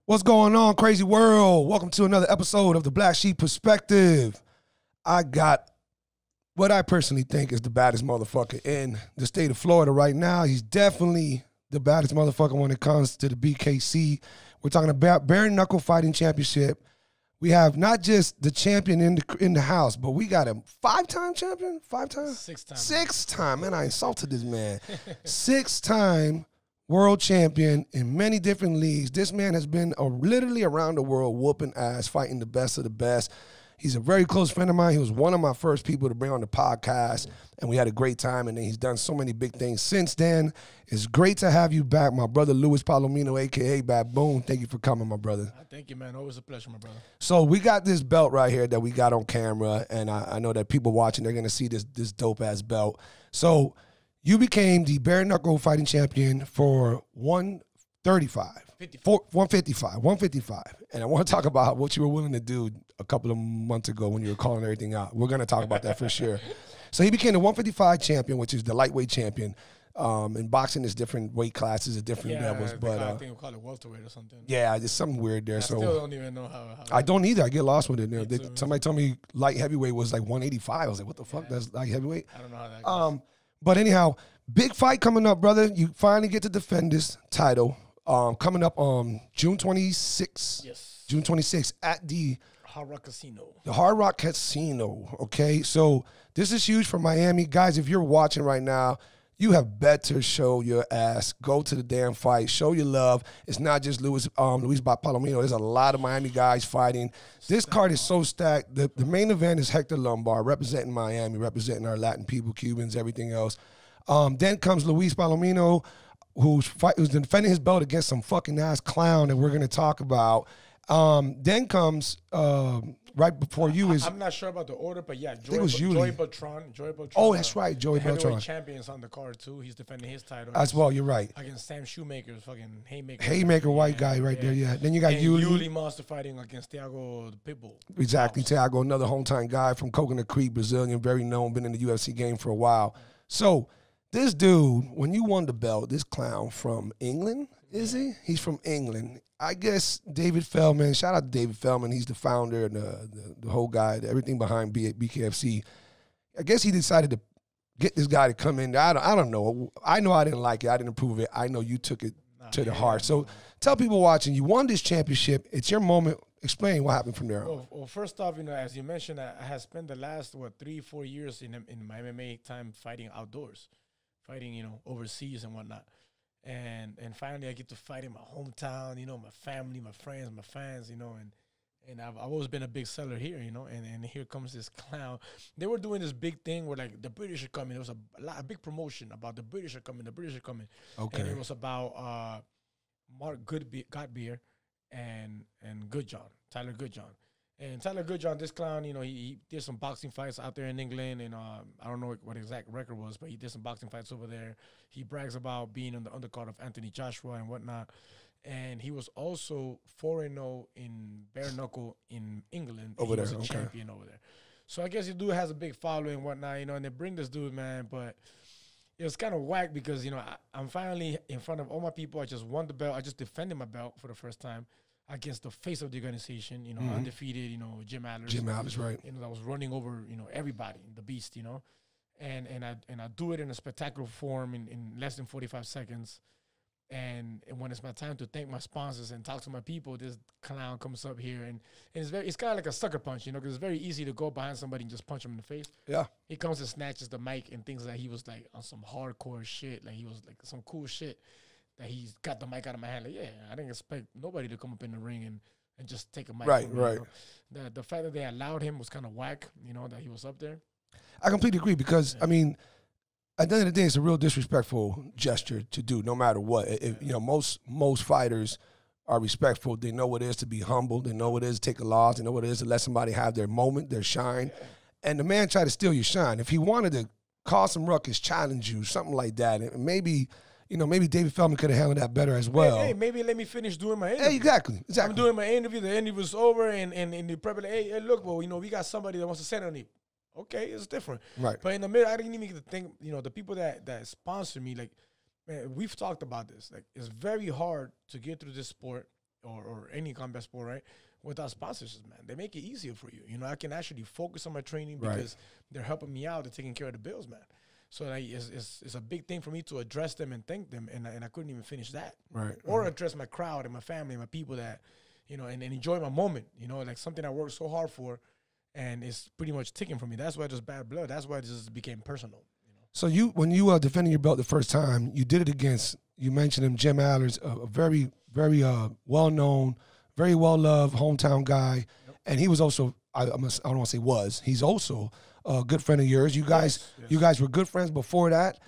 What's going on, crazy world? Welcome to another episode of the Black Sheep Perspective. I got what I personally think is the baddest motherfucker in the state of Florida right now. He's definitely the baddest motherfucker when it comes to the BKC. We're talking about Bare Knuckle Fighting Championship. We have not just the champion in the house, but we got a five-time champion? Six-time. Man, I insulted this man. Six-time world champion in many different leagues. This man has been literally around the world whooping ass, fighting the best of the best. He's a very close friend of mine. He was one of my first people to bring on the podcast, and we had a great time, and then he's done so many big things since then. It's great to have you back, my brother Luis Palomino, a.k.a. Baboon. Thank you for coming, my brother. Thank you, man. Always a pleasure, my brother. So we got this belt right here that we got on camera, and I know that people watching, they're going to see this dope-ass belt. So you became the Bare Knuckle Fighting Champion for 155. And I want to talk about what you were willing to do a couple of months ago when you were calling everything out. We're going to talk about that for sure. So he became the 155 champion, which is the lightweight champion. In boxing, there's different weight classes at different levels. But I think we'll call it welterweight or something. Yeah, there's something weird there. I still don't even know how I don't either. I get lost with it. Somebody told me light heavyweight was like 185. I was like, what the fuck? That's light heavyweight? I don't know how that goes. But anyhow, big fight coming up, brother. You finally get to defend this title. Coming up on June 26th. Yes. June 26th at the Hard Rock Casino. The Hard Rock Casino. Okay, so this is huge for Miami. Guys, if you're watching right now, you have better show your ass. Go to the damn fight. Show your love. It's not just Luis Palomino. There's a lot of Miami guys fighting. This card is so stacked. The main event is Hector Lombard, representing Miami, representing our Latin people, Cubans, everything else. Then comes Luis Palomino, who's defending his belt against some fucking ass clown that we're going to talk about. Then comes right before you is... I'm not sure about the order, but yeah, Joey Beltran. Oh, that's right, Joey Beltran. Champion's on the card too. He's defending his title. As well, you're right. Against Sam Shoemaker's fucking Haymaker. Haymaker, white guy right there, yeah. Then you got Yuli Monster fighting against Thiago the Pitbull. Exactly, Thiago, another hometown guy from Coconut Creek, Brazilian, very known, been in the UFC game for a while. So this dude, when you won the belt, this clown from England, is he? He's from England. I guess David Feldman, shout out to David Feldman. He's the founder and the whole guy, everything behind BKFC. I guess he decided to get this guy to come in. I don't know. I know I didn't like it. I didn't approve of it. I know you took it to the heart. So tell people watching, you won this championship. It's your moment. Explain what happened from there on. Well, first off, as you mentioned, I have spent the last, 3-4 years in my MMA time fighting outdoors, fighting, overseas and whatnot. And finally I get to fight in my hometown, my family, my friends, my fans, and I've always been a big seller here, and here comes this clown. They were doing this big thing where like the British are coming. There was a big promotion about the British are coming. Okay. And it was about Mark Godbeer and Goodjohn, Tyler Goodjohn. And Tyler Goodjohn, this clown, he did some boxing fights out there in England, and I don't know what exact record was, but he did some boxing fights over there. He brags about being on the undercard of Anthony Joshua and whatnot. And he was also 4-0 in bare knuckle in England. He was a champion over there. So I guess the dude has a big following and whatnot, and they bring this dude, man, but it was kind of whack because, I'm finally in front of all my people. I just won the belt. I just defended my belt for the first time against the face of the organization, undefeated, Jim Adler. Jim Adler's right. I was running over, everybody, the beast, and I do it in a spectacular form in less than 45 seconds. And when it's my time to thank my sponsors and talk to my people, this clown comes up here, and it's kind of like a sucker punch, because it's very easy to go behind somebody and just punch him in the face. Yeah. He comes and snatches the mic and thinks that he was like on some hardcore shit, like he was like some cool shit. That he's got the mic out of my hand. Like, yeah, I didn't expect nobody to come up in the ring and just take a mic. Right, over, right. The fact that they allowed him was kind of whack, that he was up there. I completely agree because, at the end of the day, it's a real disrespectful gesture to do no matter what. Most fighters are respectful. They know what it is to be humble. They know what it is to take a loss. They know what it is to let somebody have their moment, their shine. Yeah. And the man tried to steal your shine. If he wanted to cause some ruckus, challenge you, something like that, and maybe David Feldman could have handled that better as well. Hey, maybe let me finish doing my interview. Hey, exactly. I'm doing my interview. The interview was over, and the prep, hey, look, well, we got somebody that wants to send on you. Okay, it's different. Right. But in the middle, I didn't even get to think, the people that sponsor me, like, man, we've talked about this. Like, it's very hard to get through this sport or any combat sport, right? Without sponsorships, man, they make it easier for you. You know, I can actually focus on my training because they're helping me out. They're taking care of the bills, man. So like, it's a big thing for me to address them and thank them, and I couldn't even finish that. Or address my crowd and my family and my people that, you know, and enjoy my moment. You know, like something I worked so hard for, and it's pretty much ticking for me. That's why it's just bad blood. That's why it just became personal. You know? So when you defending your belt the first time, you did it against, you mentioned him, Jim Allers, a very, very well-known, very well-loved hometown guy. And he was also, I don't want to say was, he's also a good friend of yours. You guys were good friends before that.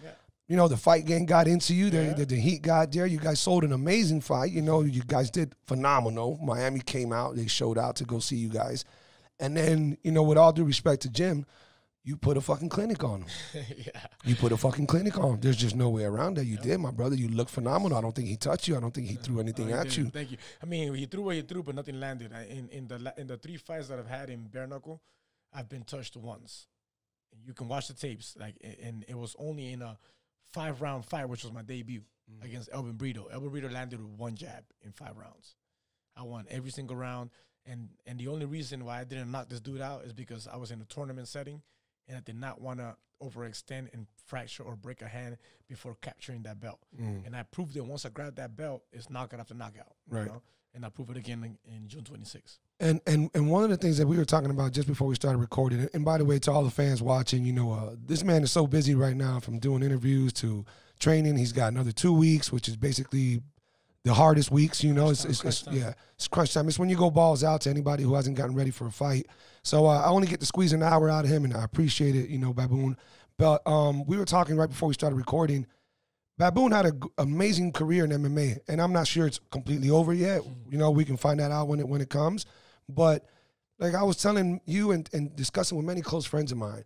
You know, the fight game got into you. The heat got there. You guys sold an amazing fight. You know, you guys did phenomenal. Miami came out. They showed out to go see you guys. And then, you know, with all due respect to Jim, you put a fucking clinic on him. You put a fucking clinic on him. There's just no way around that. You did, my brother. You look phenomenal. I don't think he touched you. I don't think he threw anything at you. Thank you. I mean, he threw what he threw, but nothing landed. In the 3 fights that I've had in bare knuckle, I've been touched once. You can watch the tapes. And it was only in a 5-round fight, which was my debut against Elvin Brito. Elvin Brito landed with 1 jab in 5 rounds. I won every single round. And the only reason why I didn't knock this dude out is because I was in a tournament setting, and I did not want to overextend and fracture or break a hand before capturing that belt. And I proved it once I grabbed that belt, it's knockout after knockout. You know? And I proved it again in June 26th. And one of the things that we were talking about just before we started recording, and by the way, to all the fans watching, you know, this man is so busy right now, from doing interviews to training. He's got another 2 weeks, which is basically the hardest weeks, you know. It's crunch time. It's when you go balls out to anybody who hasn't gotten ready for a fight. So I only get to squeeze an hour out of him, and I appreciate it, you know, Baboon. But we were talking right before we started recording. Baboon had an amazing career in MMA, and I'm not sure it's completely over yet. You know, we can find that out when it comes. But like I was telling you and discussing with many close friends of mine,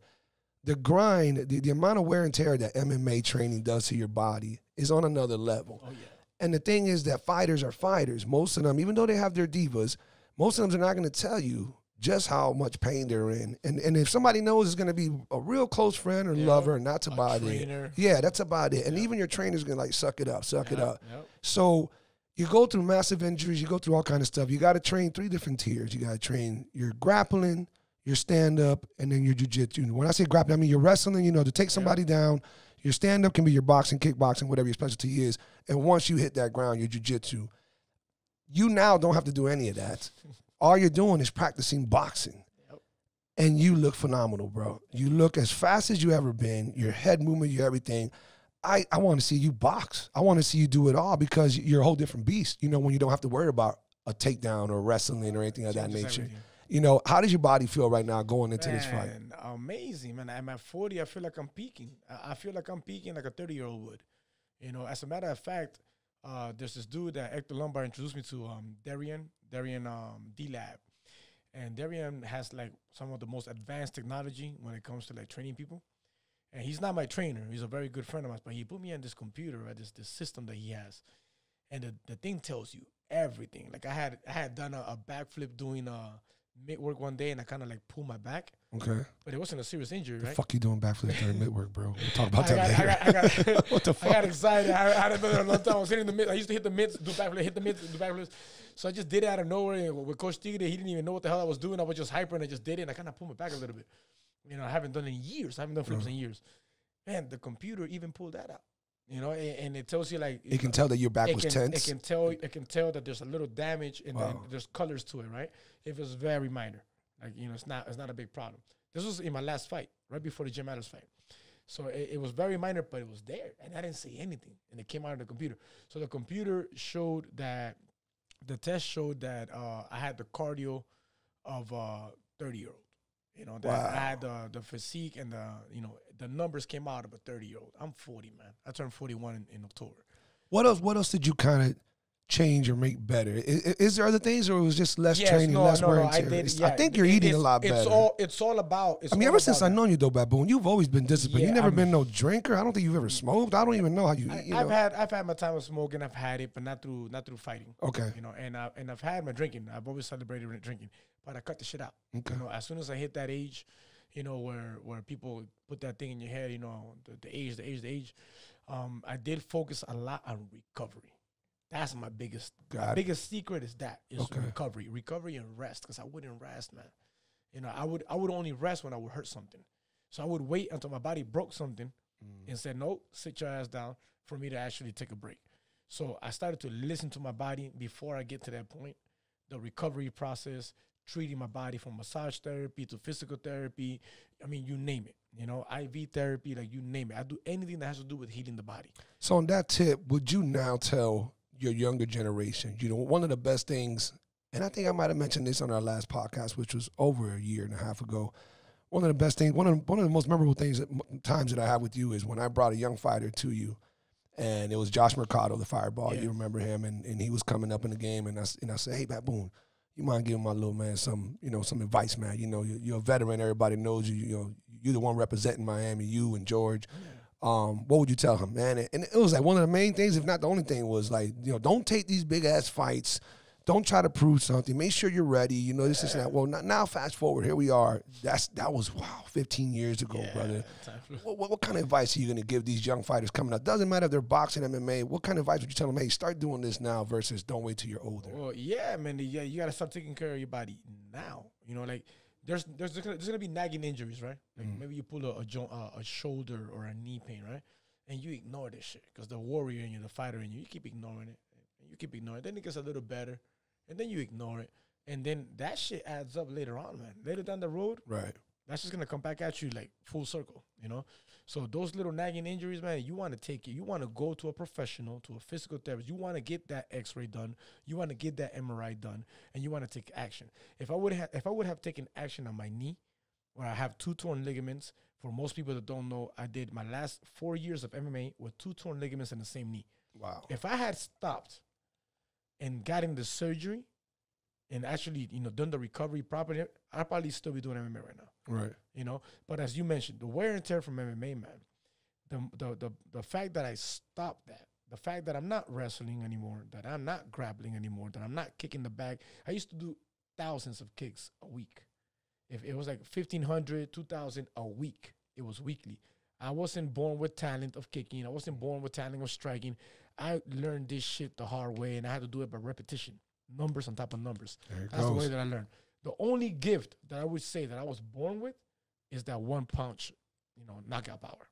the grind, the amount of wear and tear that MMA training does to your body is on another level. Oh, yeah. And the thing is that fighters are fighters. Most of them, even though they have their divas, most of them are not going to tell you just how much pain they're in. And if somebody knows it's going to be a real close friend or lover, and that's about it. Yeah, that's about it. And even your trainer's going to like, suck it up. So you go through massive injuries. You go through all kind of stuff. You got to train 3 different tiers. You got to train your grappling, your stand-up, and then your jiu-jitsu. When I say grappling, I mean your wrestling, you know, to take somebody down. Your stand-up can be your boxing, kickboxing, whatever your specialty is. And once you hit that ground, your jiu-jitsu, you now don't have to do any of that. All you're doing is practicing boxing. And you look phenomenal, bro. You look as fast as you ever been. Your head movement, your everything. I want to see you box. I want to see you do it all, because you're a whole different beast, you know, when you don't have to worry about a takedown or wrestling or anything of that nature. Everything. You know, how does your body feel right now going into this fight? Amazing, man. I'm at 40. I feel like I'm peaking. I feel like I'm peaking like a 30-year-old would. You know, as a matter of fact, there's this dude that Hector Lombard introduced me to, Darian D-Lab. And Darian has, like, some of the most advanced technology when it comes to, like, training people. And he's not my trainer. He's a very good friend of mine. But he put me on this computer, right, this system that he has. And the thing tells you everything. Like, I had done a backflip doing mid-work one day, and I kind of like pulled my back. Okay. But it wasn't a serious injury, right? The fuck you doing backflips during mid-work, bro? We'll talk about that later. What the fuck? I got excited. I hadn't done it in a long time. I was hitting the mid. I used to hit the mids, do backflips, hit the mids, do backflips. So I just did it out of nowhere. And with Coach Tigre, he didn't even know what the hell I was doing. I was just hyper, and I just did it, and I kind of pulled my back a little bit. You know, I haven't done it in years. I haven't done flips in years. Man, the computer even pulled that out. You know, and it tells you, like, it can tell that your back was tense. It can tell that there's a little damage, and then there's colors to it, right? If it's very minor, like, you know, it's not a big problem. This was in my last fight, right before the Jim Adams fight. So it was very minor, but it was there, and I didn't say anything, and it came out of the computer. So the computer showed that, the test showed that I had the cardio of a 30-year-old. You know, that I had the physique and the numbers came out of a 30-year-old. I'm 40, man. I turned 41 in October. What else did you kind of change or make better? Is there other things, or it was just less training, less wear and tear? I think you're eating a lot better. It's all about. I mean, ever since I've known you, though, Baboon, you've always been disciplined. You've never been no drinker. I don't think you've ever smoked. I don't even know how you eat. I've had my time of smoking. I've had it, but not through fighting. Okay. You know, and I've had my drinking. I've always celebrated drinking, but I cut the shit out. Okay. You know, as soon as I hit that age, you know, where people put that thing in your head, you know, the age. I did focus a lot on recovery. That's my biggest secret is recovery and rest, because I wouldn't rest, man. You know, I would only rest when I would hurt something. So I would wait until my body broke something and said, no, sit your ass down for me to actually take a break. So I started to listen to my body before I get to that point. The recovery process, treating my body from massage therapy to physical therapy. I mean, you name it. You know, IV therapy, like you name it. I do anything that has to do with healing the body. So on that tip, would you now tell your younger generation, you know, one of the best things, and I think I might have mentioned this on our last podcast, which was over a year and a half ago. One of the best things, one of the most memorable times that I have with you is when I brought a young fighter to you, and it was Josh Mercado, the Fireball. Yeah. You remember him, and he was coming up in the game, and I said, hey, Baboon, you mind giving my little man some advice, man? You know, you're a veteran. Everybody knows you. You know, you're the one representing Miami. You and George. What would you tell him, man? And it was like one of the main things, if not the only thing, was like, you know, don't take these big ass fights. Don't try to prove something. Make sure you're ready. You know, this is that. Well, now fast forward. Here we are. That was 15 years ago, brother. What kind of advice are you going to give these young fighters coming up? Doesn't matter if they're boxing, MMA. What kind of advice would you tell them? Hey, start doing this now versus don't wait till you're older. Well, yeah, man. Yeah, you got to start taking care of your body now. You know, like there's gonna be nagging injuries, right? Like maybe you pull a shoulder or a knee pain, right? And you ignore this shit because the warrior in you, the fighter in you, you keep ignoring it. You keep ignoring it. Then it gets a little better. And then you ignore it. And then that shit adds up later on, man. Later down the road, right? That's just going to come back at you like full circle, you know? So those little nagging injuries, man, you want to take it. You want to go to a professional, to a physical therapist. You want to get that x-ray done. You want to get that MRI done. And you want to take action. If I would have taken action on my knee, where I have 2 torn ligaments, for most people that don't know, I did my last 4 years of MMA with 2 torn ligaments in the same knee. Wow. If I had stopped and got in the surgery and actually, you know, done the recovery properly, I'd probably still be doing MMA right now. Right. You know, but as you mentioned, the wear and tear from MMA, man, the fact that I stopped that, the fact that I'm not wrestling anymore, that I'm not grappling anymore, that I'm not kicking the bag. I used to do thousands of kicks a week. If it was like 1,500, 2,000 a week, it was weekly. I wasn't born with talent of kicking. I wasn't born with talent of striking. I learned this shit the hard way, and I had to do it by repetition. Numbers on top of numbers. That's the way that I learned. The only gift that I would say that I was born with is that 1 punch, you know, knockout power.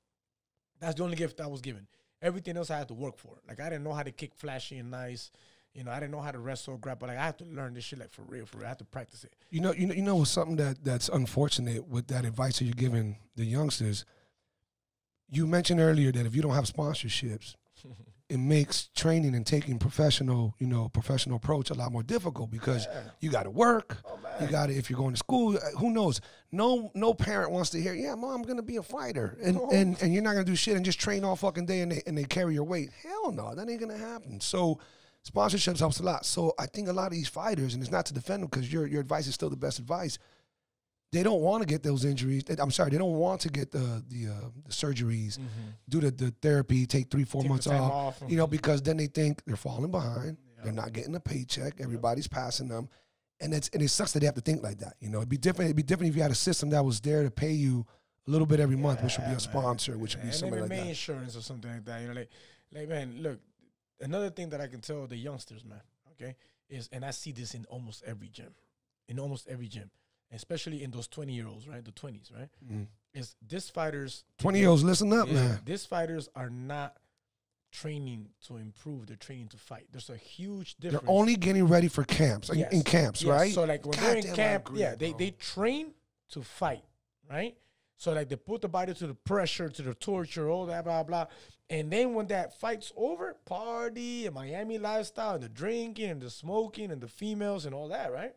That's the only gift I was given. Everything else I had to work for. Like, I didn't know how to kick flashy and nice. You know, I didn't know how to wrestle or grapple. Like, I had to learn this shit, like, for real. I had to practice it. You know, something that's unfortunate with that advice that you're giving the youngsters. You mentioned earlier that if you don't have sponsorships, it makes training and taking professional approach a lot more difficult because you got to work. You got to, if you're going to school, who knows? No parent wants to hear, yeah, Mom, I'm going to be a fighter. And you're not going to do shit and just train all fucking day and they carry your weight. Hell no, that ain't going to happen. So sponsorships helps a lot. So I think a lot of these fighters, and it's not to defend them because your advice is still the best advice, they don't want to get those injuries. They don't want to get the surgeries, do the therapy, take 3-4 months off, you know, because then they think they're falling behind. Yeah. They're not getting a paycheck. Everybody's passing them. And it sucks that they have to think like that. You know, it'd be different if you had a system that was there to pay you a little bit every month, which would be a sponsor, which would be something like that. Insurance or something like that. You know, like man, look, another thing that I can tell the youngsters, man, okay, is, and I see this in almost every gym, especially in those 20-year-olds, right? The 20s, right? Is this fighters 20-year-olds, listen up, man. These fighters are not training to improve, they're training to fight. There's a huge difference. They're only getting ready for camps, in camps, right? So like when they're in camp, they train to fight, right? So like they put the body to the pressure, to the torture, all that, blah, blah. And then when that fight's over, party and Miami lifestyle and the drinking and the smoking and the females and all that, right?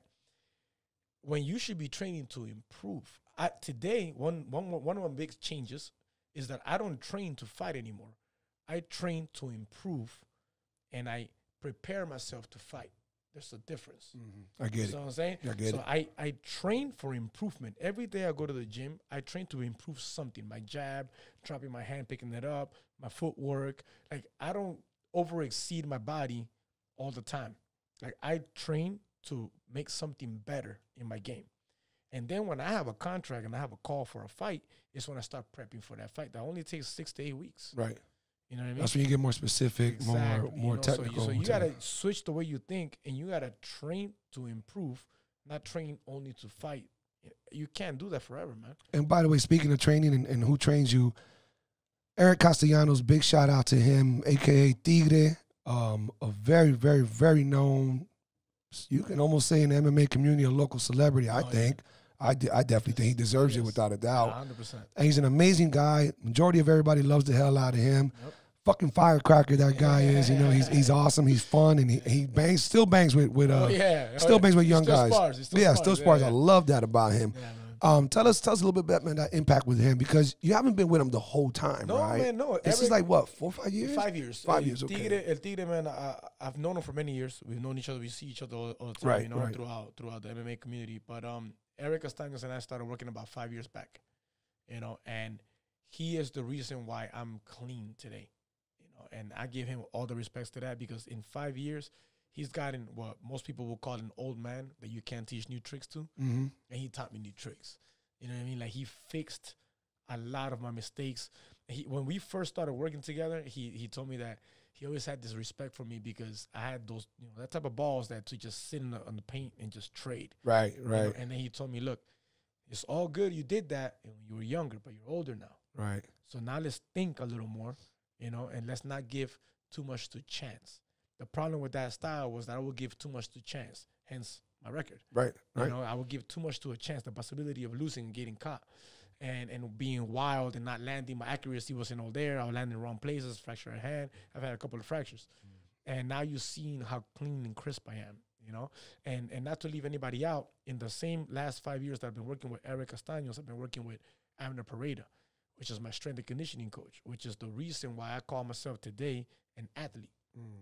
When you should be training to improve. Today, one of my big changes is that I don't train to fight anymore. I train to improve, and I prepare myself to fight. There's a difference. I get it. You know what I'm saying? I get it. I train for improvement. Every day I go to the gym, I train to improve something. My jab, dropping my hand, picking it up, my footwork. Like, I don't overexceed my body all the time. Like, I train to make something better in my game. And then when I have a contract and I have a call for a fight, it's when I start prepping for that fight. That only takes 6 to 8 weeks. Right. You know what I mean? That's when you get more specific, Exactly. more technical. So you gotta switch the way you think, and you gotta train to improve, not train only to fight. You can't do that forever, man. And by the way, speaking of training and who trains you, Eric Castellanos, big shout out to him, aka Tigre, a very, very, very known, you can almost say in the MMA community, a local celebrity, I think. Yeah. I definitely think he deserves it without a doubt. 100%. And he's an amazing guy. Majority of everybody loves the hell out of him. Yep. Fucking firecracker that guy is. You know, he's awesome. He's fun, and he still bangs with young guys. Still spars. I love that about him. Yeah, tell us a little bit about, man, that impact with him, because you haven't been with him the whole time, right? Man, no. This is like what, 4 or 5 years? 5 years. 5 years. Okay. El Tigre, man, I've known him for many years. We've known each other. We see each other all the time, you know, throughout the MMA community. But Eric Castaños and I started working about 5 years back, you know, and he is the reason why I'm clean today, you know, and I give him all the respects to that, because in 5 years, he's gotten what most people will call an old man that you can't teach new tricks to, and he taught me new tricks. You know what I mean? Like, he fixed a lot of my mistakes. When we first started working together, he told me that he always had this respect for me because I had those, you know, that type of balls that to just sit on the paint and just trade. Right. You know? And then he told me, look, it's all good. You did that when you were younger, but you're older now. Right. So now let's think a little more, you know, and let's not give too much to chance. The problem with that style was that I would give too much to chance, hence my record. Right. You know, I would give too much to a chance, the possibility of losing and getting caught. And being wild and not landing. My accuracy wasn't all there. I would land in the wrong places, fracture a hand. I've had a couple of fractures. And now you've seen how clean and crisp I am, you know? And not to leave anybody out, in the same last 5 years that I've been working with Eric Castaños, I've been working with Abner Pereira, which is my strength and conditioning coach, which is the reason why I call myself today an athlete.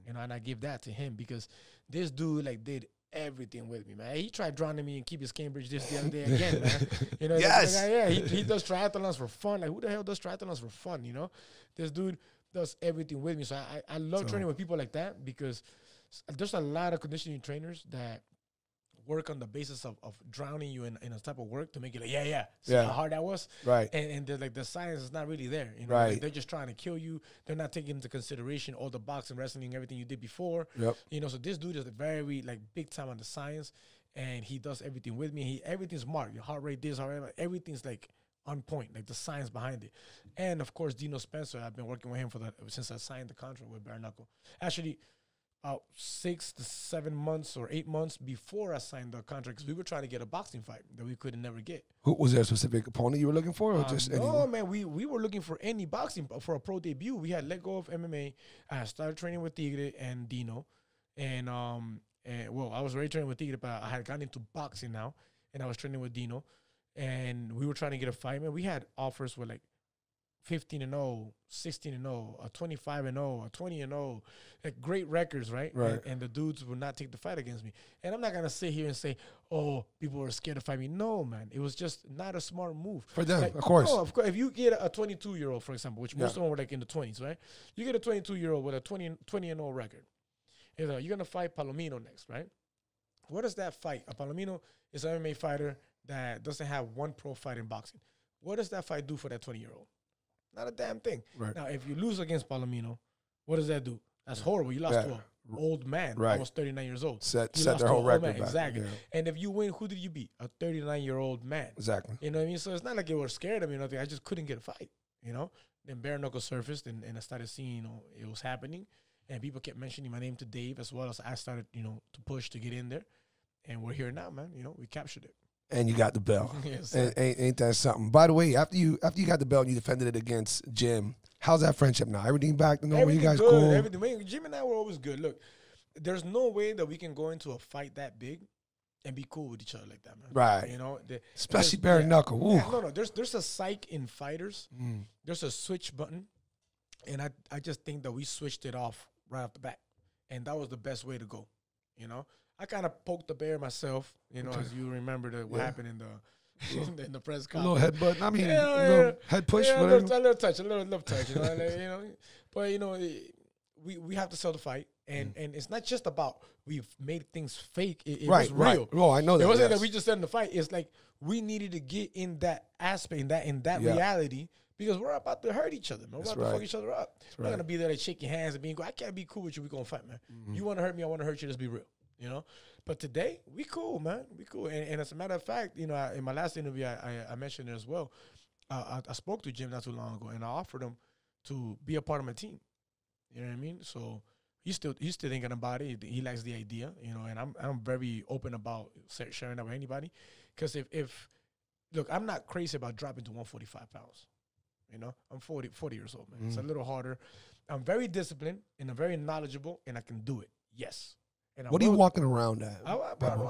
You know, and I give that to him because this dude, like, did everything with me, man. He tried drowning me in Keep His Cambridge the other day again, man. You know, yes. He does triathlons for fun. Like, who the hell does triathlons for fun, you know? This dude does everything with me. So I love training with people like that, because there's a lot of conditioning trainers that work on the basis of drowning you in a type of work to make it like, see how hard that was? Right. And like the science is not really there. You know? Right. Like, they're just trying to kill you. They're not taking into consideration all the boxing, wrestling, everything you did before. Yep. You know, so this dude is very, like, big time on the science, and he does everything with me. Everything's marked. Your heart rate, this, heart rate, everything's like on point, like the science behind it. And of course, Dino Spencer, I've been working with him since I signed the contract with Bare Knuckle. Actually, 6 to 7 months or 8 months before I signed the contract, because we were trying to get a boxing fight that we could never get. Who was there a specific opponent you were looking for, or just anyone? No, man, we were looking for any boxing for a pro debut. We had let go of MMA. I started training with Tigre and Dino, and I was already training with Tigre, but I had gotten into boxing now, and I was training with Dino, and we were trying to get a fight. Man, we had offers with like 15-0, 16-0, a 25-0, a 20-0, like great records, right? And the dudes would not take the fight against me. And I'm not gonna sit here and say, "Oh, people were scared to fight me." No, man, it was just not a smart move for them. Like, of course. No, of course. If you get a 22-year-old, for example, which most of them were like in the 20s, right? You get a 22-year-old with a 20-0 record. You're gonna fight Palomino next, right? What does that fight? A Palomino is an MMA fighter that doesn't have one pro fight in boxing. What does that fight do for that 20-year-old? Not a damn thing. Right. Now, if you lose against Palomino, what does that do? That's horrible. You lost to an old man, almost 39 years old. Set their whole record back. Exactly. Yeah. And if you win, who did you beat? A 39-year-old man. Exactly. You know what I mean? So it's not like they were scared of me or nothing. I just couldn't get a fight, you know? Then Bare Knuckle surfaced, and I started seeing, you know, it was happening. And people kept mentioning my name to Dave, as well as I started, you know, to push to get in there. And we're here now, man. You know, we captured it. And you got the belt. Yes, ain't that something? By the way, after you got the belt and you defended it against Jim, how's that friendship now? Everything back to normal? You guys good. cool? Everything. Jim and I were always good. Look, there's no way that we can go into a fight that big and be cool with each other like that, man. Right. You know, especially Bare Knuckle. Yeah, no. There's a psych in fighters. There's a switch button, and I just think that we switched it off right off the bat, and that was the best way to go. You know, I kind of poked the bear myself. You know, as you remember what happened in the press conference. A little headbutt. I mean, little head push. A little touch. You know, like, you know. But you know, we have to sell the fight. And it's not just about we've made things fake. It Right, was real. right. Oh, I know that. It wasn't yes. that we just started the fight. It's like we needed to get in that aspect, in that Yeah. reality, because we're about to hurt each other, man. We're That's about to right. fuck each other up. We're not gonna be there to shake your hands and being I can't be cool with you. We're gonna fight, man. You want to hurt me, I want to hurt you. Let's be real, you know. But today we cool, man. We cool. And as a matter of fact, you know, in my last interview, I mentioned it as well. I spoke to Jim not too long ago, and I offered him to be a part of my team. You know what I mean? So he's still thinking about it. He likes the idea, you know. And I'm very open about sharing that with anybody, because if look, I'm not crazy about dropping to 145 pounds. You know, I'm 40 years old, man. It's a little harder. I'm very disciplined and I'm very knowledgeable, and I can do it. Yes. And What are you walking around at? I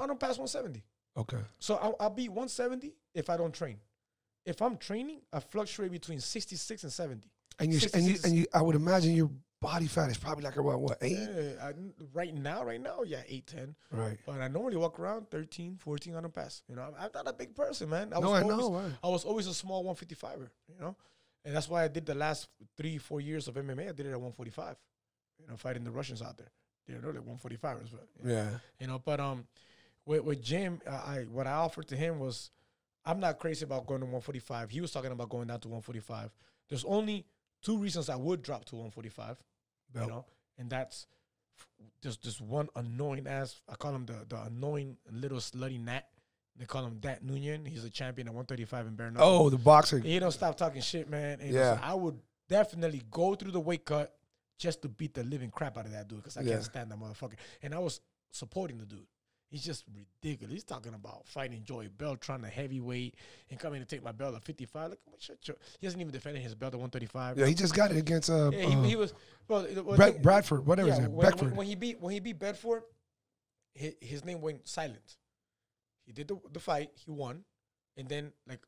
don't pass 170. Okay. So I'll be 170 if I don't train. If I'm training, I fluctuate between 66 and 70. And you, I would imagine your body fat is probably like around what, 8? Yeah, right now, yeah, 8, 10. Right. But I normally walk around 13, 14 on a pass. You know, I'm not a big person, man. I know. Right. I was always a small 155er, you know? And that's why I did the last 3-4 years of MMA. I did it at 145, you know, fighting the Russians out there. They're like 145ers, but yeah. You know, but with Jim, what I offered to him was, I'm not crazy about going to 145. He was talking about going down to 145. There's only 2 reasons I would drop to 145, you know, and that's there's this one annoying ass. I call him the annoying little slutty gnat. They call him Dat Nunyan. He's a champion at 135 in Bare Knuckle. Oh, the boxer. He don't stop talking shit, man. And yeah. So I would definitely go through the weight cut just to beat the living crap out of that dude, because I can't stand that motherfucker. And I was supporting the dude. He's just ridiculous. He's talking about fighting Joey Bell, trying to heavyweight, and coming to take my belt at 55. Like, he hasn't even defended his belt at 135. Yeah, he just got it against he was Bradford, whatever his name, Beckford. When he beat Bedford, his name went silent. He did the fight, he won, and then like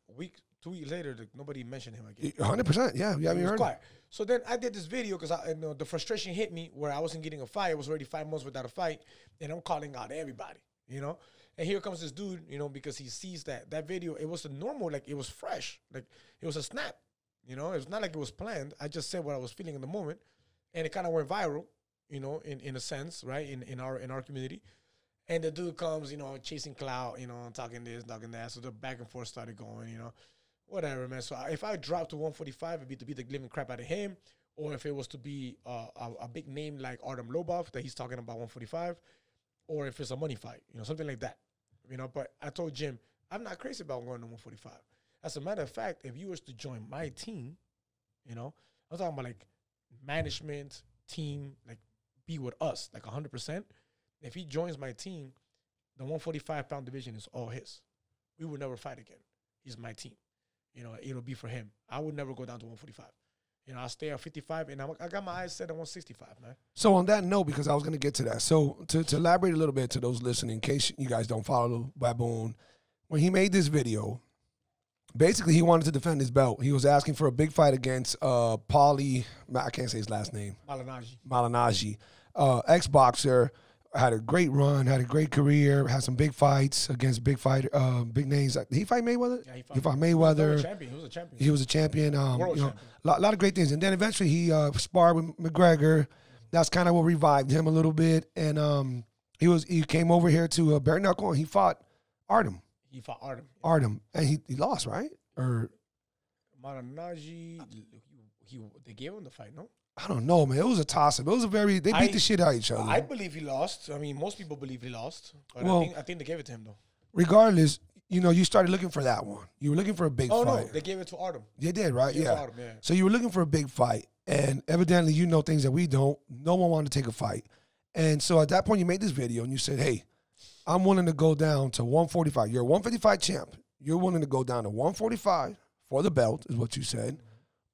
2 weeks later, nobody mentioned him again. 100%, yeah, he was quiet. So then I did this video because the frustration hit me where I wasn't getting a fight. I was already 5 months without a fight, and I'm calling out everybody, you know. And here comes this dude, you know, because he sees that video. It was a normal, like it was fresh, like it was a snap, you know. It was not like it was planned. I just said what I was feeling in the moment, and it kind of went viral, you know, in a sense, right, in our community. And the dude comes, you know, chasing clout, you know, talking this, talking that. So the back and forth started going, you know. Whatever, man. So if I dropped to 145, it'd be to beat the living crap out of him, or if it was to be a big name like Artem Lobov that he's talking about 145, or if it's a money fight, you know, something like that, you know. But I told Jim, I'm not crazy about going to 145. As a matter of fact, if you was to join my team, you know, I'm talking about like management team, like be with us, like 100%. If he joins my team, the 145-pound division is all his. We would never fight again. He's my team. You know, it'll be for him. I would never go down to 145. You know, I'll stay at 55, and I got my eyes set on 165, man. So on that note, because I was going to get to that, so to elaborate a little bit to those listening, in case you guys don't follow Baboon, when he made this video, basically he wanted to defend his belt. He was asking for a big fight against I can't say his last name. Malignaggi. Ex-boxer. Had a great run, had a great career, had some big fights against big names. Did he fight Mayweather? Yeah, he fought Mayweather. He was a champion. You know, a lot of great things. And then eventually he sparred with McGregor. That's kind of what revived him a little bit. And he came over here to Bare Knuckle and he fought Artem. Artem, and he lost, right? Or Malignaggi, they gave him the fight, no? I don't know, man. It was a toss-up. It was they beat the shit out of each other. I believe he lost. I mean, most people believe he lost. But well, I think they gave it to him, though. Regardless, you know, you started looking for that one. You were looking for a big fight. Oh, no. They gave it to Artem. They did, right? Yeah. Artem, yeah. So you were looking for a big fight. And evidently, you know things that we don't. No one wanted to take a fight. And so at that point, you made this video and you said, hey, I'm willing to go down to 145. You're a 155 champ. You're willing to go down to 145 for the belt, is what you said,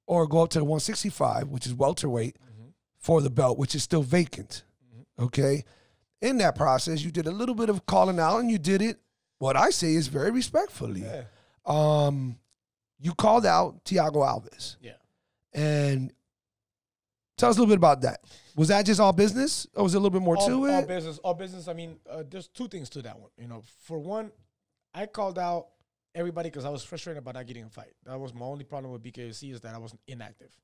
or go up to 165, which is welterweight, for the belt, which is still vacant, okay? In that process, you did a little bit of calling out, and you did it, what I say is very respectfully. Yeah. You called out Thiago Alves. Yeah. And tell us a little bit about that. Was that just all business, or was there a little bit more to it? All business. I mean, there's 2 things to that one. You know, for one, I called out everybody because I was frustrated about not getting a fight. That was my only problem with BKFC, is that I wasn't inactive.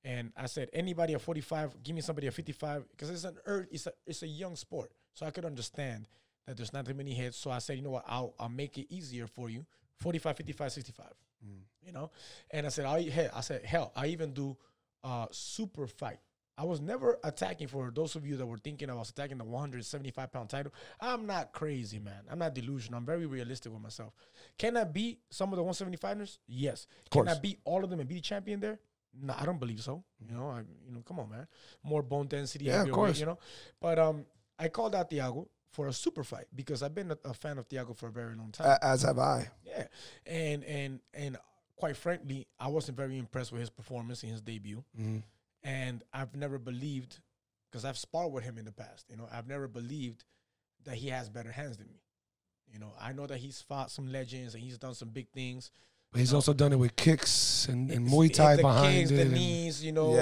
And I said, anybody at 45, give me somebody at 55, because it's a young sport. So I could understand that there's not that many hits. So I said, you know what, I'll make it easier for you, 45, 55, 65. You know? And I said, hell, I even do super fight. I was never attacking, for those of you that were thinking I was attacking the 175-pound title. I'm not crazy, man. I'm not delusional. I'm very realistic with myself. Can I beat some of the 175ers? Yes. Can I beat all of them and be the champion there? No, I don't believe so. You know, come on, man. More bone density. Yeah, of course. Weight, you know. But I called out Thiago for a super fight because I've been a fan of Thiago for a very long time. As have I. Yeah. And quite frankly, I wasn't very impressed with his performance in his debut. And I've never believed, because I've sparred with him in the past, you know, I've never believed that he has better hands than me. You know, I know that he's fought some legends and he's done some big things. But he's also done it with kicks and Muay Thai behind it. The knees, you know,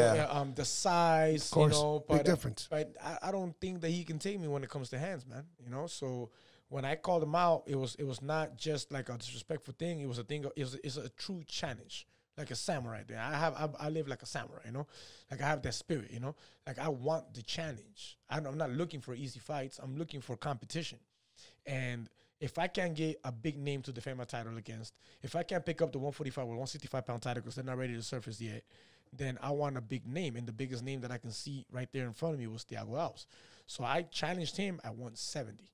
the size, of course, you know. Big difference. But I don't think that he can take me when it comes to hands, man. You know, so when I called him out, it was not just like a disrespectful thing. It was a thing. It's a true challenge. Like a samurai there. I live like a samurai, you know? Like I have that spirit, you know? Like I want the challenge. I'm not looking for easy fights. I'm looking for competition. And if I can't get a big name to defend my title against, if I can't pick up the 145 or 165-pound title because they're not ready to surface yet, then I want a big name. And the biggest name that I can see right there in front of me was Thiago Alves. So I challenged him at 170.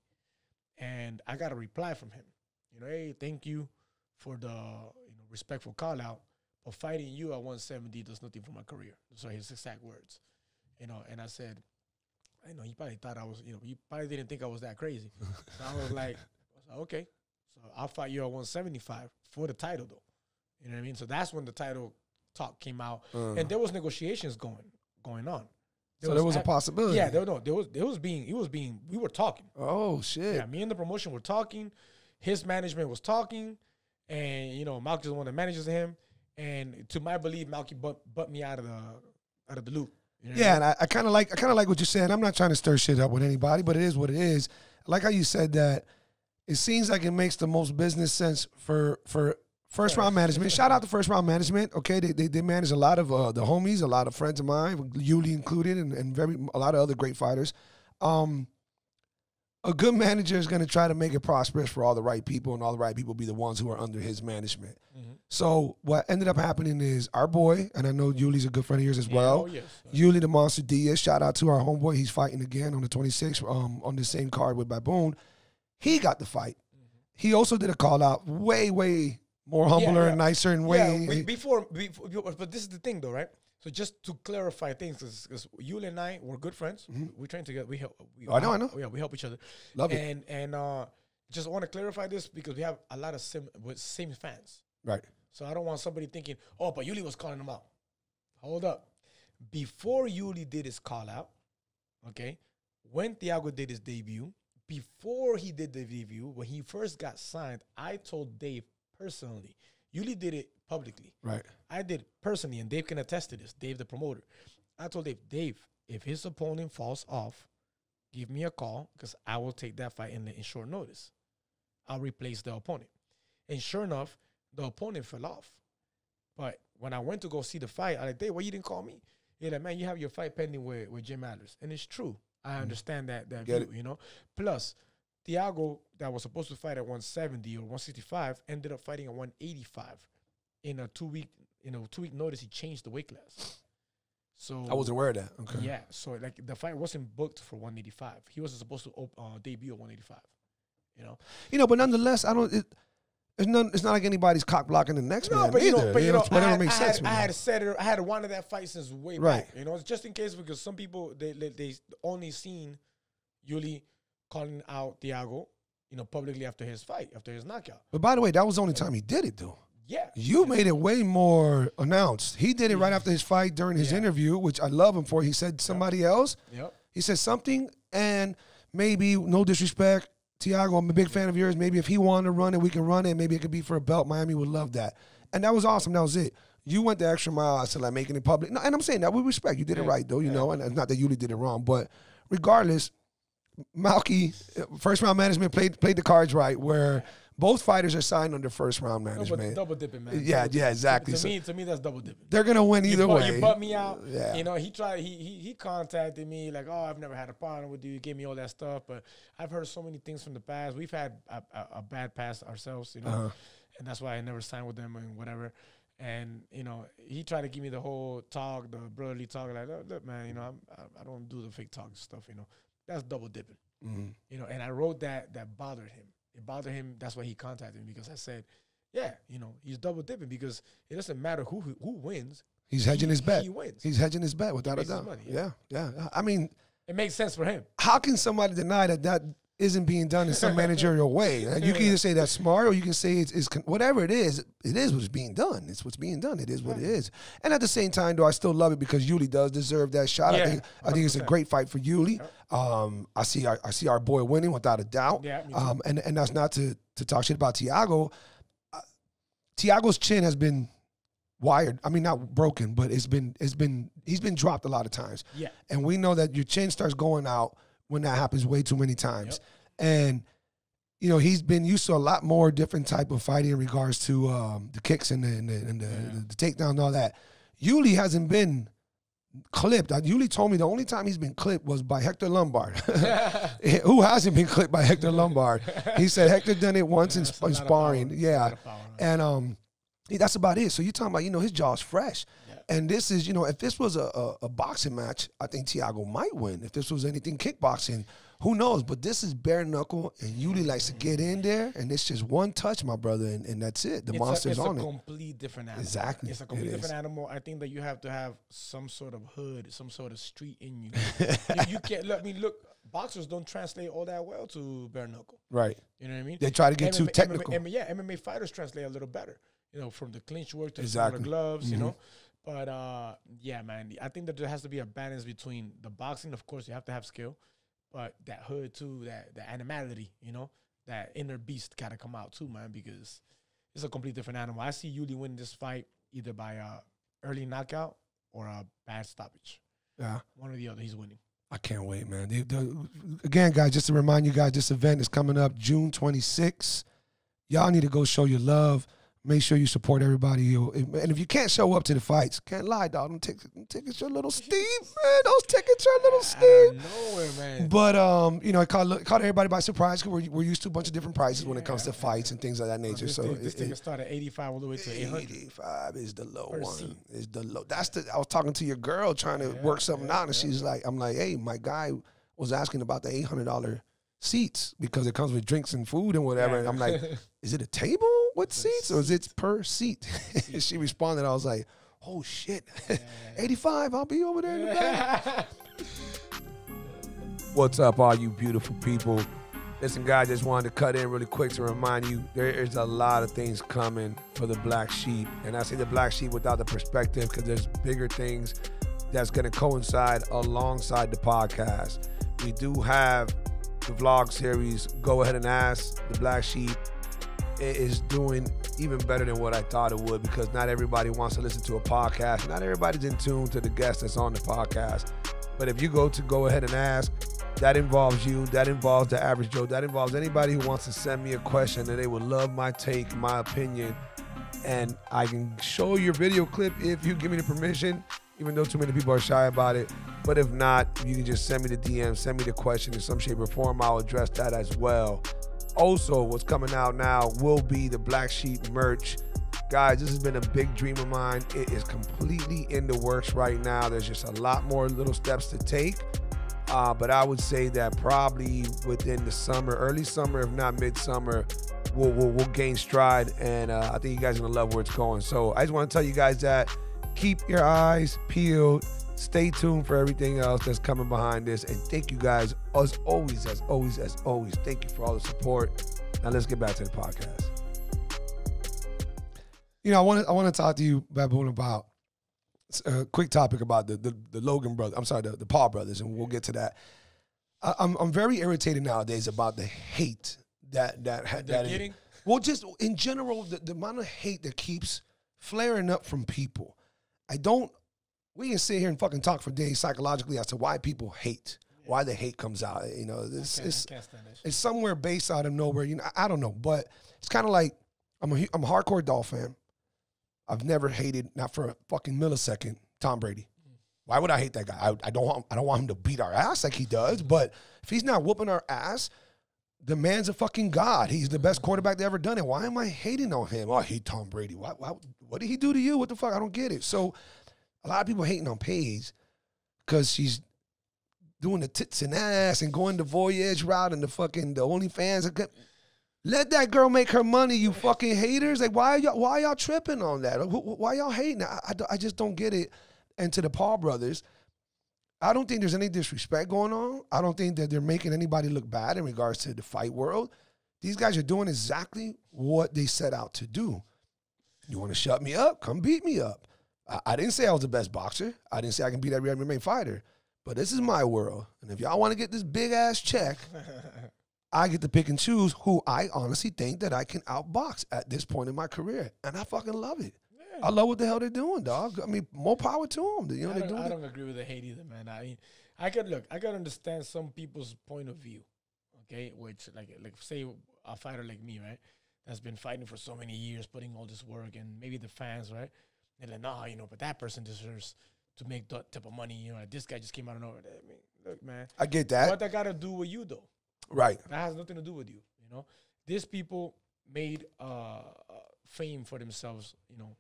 And I got a reply from him. You know, hey, thank you for the respectful call out. But fighting you at 170 does nothing for my career. Those are his exact words. You know, and I said, I know he probably thought I was, he probably didn't think I was that crazy. So I was like, okay. So I'll fight you at 175 for the title, though. You know what I mean? So that's when the title talk came out. And there was negotiations going on. There was a possibility. Yeah, we were talking. Oh, shit. Yeah, me and the promotion were talking. His management was talking. And, Malky is the one that manages him. And to my belief, Malky butt me out of the loop. You know yeah, and I kind of like what you're saying. I'm not trying to stir shit up with anybody, but it is what it is. I like how you said that. It seems like it makes the most business sense for first round management. Shout out to first round management. Okay, they manage a lot of the homies, a lot of friends of mine, Yuli included, and a lot of other great fighters. A good manager is going to try to make it prosperous for all the right people, and all the right people be the ones who are under his management. So what ended up happening is our boy, and I know Yuli's a good friend of yours as well. Yes. Yuli the Monster Diaz. Shout out to our homeboy. He's fighting again on the 26th on the same card with Baboon. He got the fight. He also did a call out way more humbler and nicer and way. Before, but this is the thing though, right? So just to clarify things, because Yuli and I were good friends. We train together. We help. I know. Yeah, we help each other. Love it. And just want to clarify this because we have a lot of same fans. Right. So I don't want somebody thinking, oh, but Yuli was calling him out. Hold up. Before Yuli did his call out, okay, when Thiago did his debut, before he did the debut, when he first got signed, I told Dave personally. Yuli did it publicly. Right. I did personally, and Dave can attest to this, Dave the promoter. I told Dave, if his opponent falls off, give me a call because I will take that fight in short notice. I'll replace the opponent. And sure enough, the opponent fell off. But when I went to go see the fight, I like, Dave, why you didn't call me? He's like, man, you have your fight pending with Jim Adler's. And it's true. I understand that view, Plus, Thiago, that was supposed to fight at 170 or 165, ended up fighting at 185. In a 2-week notice, he changed the weight class. So I wasn't aware of that. Okay. Yeah. So like the fight wasn't booked for 185. He wasn't supposed to debut at 185. But nonetheless, it's not like anybody's cock blocking the next man. But whatever makes sense. I had said it. I had wanted that fight since way back. Just in case, because some people they only seen Yuli calling out Thiago, publicly after his fight, after his knockout. But by the way, that was the only time he did it, though. Yeah. You made it way more announced. He did it right after his fight during his interview, which I love him for. He said somebody else. Yep. He said something, and maybe, no disrespect, Thiago, I'm a big fan of yours. Maybe if he wanted to run it, we can run it. Maybe it could be for a belt. Miami would love that. And that was awesome. That was it. You went the extra mile to like making it public. No, and I'm saying that with respect. You did it right, though, and it's not that Yuli did it wrong. But regardless, Malky, first round management played the cards right, where both fighters are signed under first round No, management. but double dipping, man. Yeah, exactly. To me, that's double dipping. They're gonna win either way. You butt me out. Yeah. You know, he contacted me like, oh, I've never had a problem with you. He gave me all that stuff, but I've heard so many things from the past. We've had a bad past ourselves, you know, and that's why I never signed with them and whatever. And you know, he tried to give me the whole talk, the brotherly talk, like, look, man, you know, I don't do the fake talk stuff, you know. That's double dipping, you know. And I wrote that bothered him. It bothered him. That's why he contacted me, because I said, yeah, you know, he's double dipping because it doesn't matter who wins. He's hedging his bet. He wins. He's hedging his bet without a doubt. Money, yeah. I mean, it makes sense for him. How can somebody deny that isn't being done in some managerial way? You can either say that's smart, or you can say it's whatever it is what's being done. It's what's being done. It is what it is. And at the same time, though, I still love it because Yuli does deserve that shot. Yeah, I think it's a great fight for Yuli. I see our boy winning without a doubt. Yeah, and that's not to talk shit about Thiago. Thiago's chin has been wired. I mean, not broken, but he's been dropped a lot of times. Yeah. And we know that your chin starts going out when that happens way too many times. Yep. And, you know, he's been used to a lot more different type of fighting in regards to the kicks and the takedown and all that. Yuli hasn't been clipped. Yuli told me the only time he's been clipped was by Hector Lombard. Who hasn't been clipped by Hector Lombard? He said Hector done it once in sparring. Yeah. And that's about it. So you're talking about, you know, his jaw's fresh. And this is, you know, if this was a boxing match, I think Thiago might win. If this was anything kickboxing, who knows? But this is bare knuckle, and Yuli likes to get in there, and it's just one touch, my brother, and that's it. The monster's on it. It's a complete different animal. Exactly. It's a completely different animal. I think that you have to have some sort of hood, some sort of street in you. You can't, look, boxers don't translate all that well to bare knuckle. Right. You know what I mean? They try to get too technical. MMA fighters translate a little better, you know, from the clinch work to the gloves, you know. But, yeah, man, I think that there has to be a balance between the boxing. Of course, you have to have skill, but that hood, too, the animality, you know, that inner beast got to come out, too, man, because it's a completely different animal. I see Yuli win this fight either by early knockout or a bad stoppage. Yeah. One or the other, he's winning. I can't wait, man. Again, guys, just to remind you guys, this event is coming up June 26th. Y'all need to go show your love. Make sure you support everybody. And if you can't show up to the fights, can't lie, dog. Them tickets are a little steep, man. Those tickets are a little steep. Nowhere, man. But, you know, it caught everybody by surprise because we're used to a bunch of different prices when it comes to fights and things of that nature. This ticket started at 85 all the way to 800. 85 is the low one. Is the low. I was talking to your girl trying to work something out, and she's like, I'm like, hey, my guy was asking about the $800 seats because it comes with drinks and food and whatever. And I'm like, is it a table with seats or is it per seat? She responded. I was like, oh shit, 85. I'll be over there in the back. What's up, all you beautiful people? Listen, guys, just wanted to cut in really quick to remind you there is a lot of things coming for the Black Sheep. And I say the Black Sheep without the perspective because there's bigger things that's going to coincide alongside the podcast. We do have the vlog series, Go Ahead and Ask. The Black Sheep is doing even better than what I thought it would because not everybody wants to listen to a podcast. Not everybody's in tune to the guest that's on the podcast. But if you go to Go Ahead and Ask, that involves you, that involves the average Joe, that involves anybody who wants to send me a question and they would love my take, my opinion, and I can show your video clip if you give me the permission, even though too many people are shy about it. But if not, you can just send me the DM, send me the question in some shape or form. I'll address that as well. Also, what's coming out now will be the Black Sheep merch. Guys, this has been a big dream of mine. It is completely in the works right now. There's just a lot more little steps to take. But I would say that probably within the summer, early summer, if not midsummer, we'll gain stride. And I think you guys are going to love where it's going. So I just want to tell you guys that keep your eyes peeled. Stay tuned for everything else that's coming behind this. And thank you guys, as always, thank you for all the support. Now let's get back to the podcast. You know, I want to talk to you, Baboon, about a quick topic about the Logan brother. I'm sorry, the Paul brothers, and we'll get to that. I'm very irritated nowadays about the hate that getting. Well, just in general, the amount of hate that keeps flaring up from people. We can sit here and fucking talk for days psychologically as to why people hate. why the hate comes out. You know, it's I can't stand that shit. it's somewhere based out of nowhere. You know, I don't know, but it's kind of like I'm a hardcore Dolph fan. I've never hated, not for a fucking millisecond, Tom Brady. Why would I hate that guy? I don't want him to beat our ass like he does. But if he's not whooping our ass, the man's a fucking god. He's the best quarterback they ever done it. Why am I hating on him? Oh, I hate Tom Brady. What did he do to you? What the fuck? I don't get it. So a lot of people hating on Paige because she's doing the tits and ass and going the voyage route and the OnlyFans. Let that girl make her money, you fucking haters. Like, why y'all tripping on that? Why y'all hating? I just don't get it. And to the Paul brothers, I don't think there's any disrespect going on. I don't think that they're making anybody look bad in regards to the fight world. These guys are doing exactly what they set out to do. You want to shut me up? Come beat me up. I didn't say I was the best boxer. I didn't say I can beat every MMA fighter. But this is my world. And if y'all want to get this big-ass check, I get to pick and choose who I honestly think that I can outbox at this point in my career. And I fucking love it. I love what the hell they're doing, dog. I mean, more power to them. You know, I don't agree with the hate either, man. I mean, I could understand some people's point of view, okay? Which, like say a fighter like me, right, that's been fighting for so many years, putting all this work, and maybe the fans, right, they're like, nah, you know, but that person deserves to make that type of money. You know, like, this guy just came out of nowhere. I mean, look, man, I get that. What that got to do with you, though? Right. That has nothing to do with you. You know, these people made fame for themselves. You know,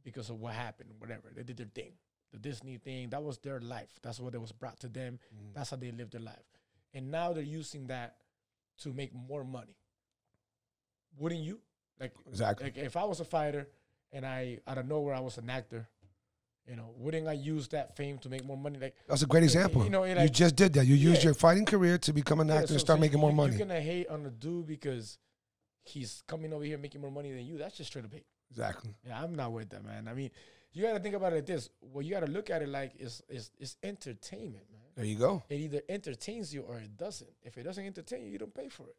because of what happened, whatever. They did their thing. The Disney thing, that was their life. That's what was brought to them. That's how they lived their life. And now they're using that to make more money. Wouldn't you? Like, exactly. Like if I was a fighter and out of nowhere I was an actor, you know, wouldn't I use that fame to make more money? Like, that's a great example. You know, like, you just did that. You used your fighting career to become an actor and start making more money. You're going to hate on a dude because he's coming over here making more money than you. That's just straight up hate. Exactly. Yeah, I'm not with that, man. I mean, you got to think about it like this. Well, you got to look at it like it's entertainment, man. There you go. It either entertains you or it doesn't. If it doesn't entertain you, you don't pay for it.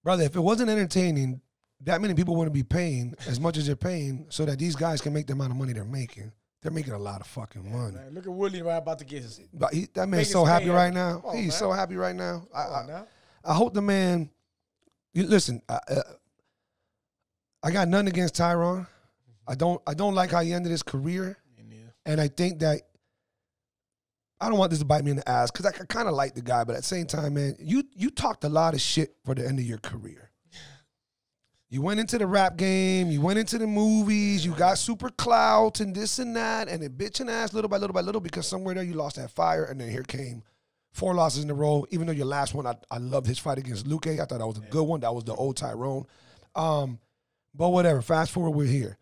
Brother, if it wasn't entertaining, that many people wouldn't be paying as much as they're paying so that these guys can make the amount of money they're making. They're making a lot of fucking money. Man, look at Woodley right about to get his. But that man's so happy right now. He's so happy right now. I hope the man. Listen, I got nothing against Tyron. I don't like how he ended his career. And I think that I don't want this to bite me in the ass because I kind of like the guy, but at the same time, man, you talked a lot of shit for the end of your career. You went into the rap game, you went into the movies, you got super clout and this and that, and it bitching ass little by little by little because somewhere there you lost that fire, and then here came 4 losses in a row. Even though your last one, I loved his fight against Luque. I thought that was a good one. That was the old Tyrone. But whatever, fast forward, we're here.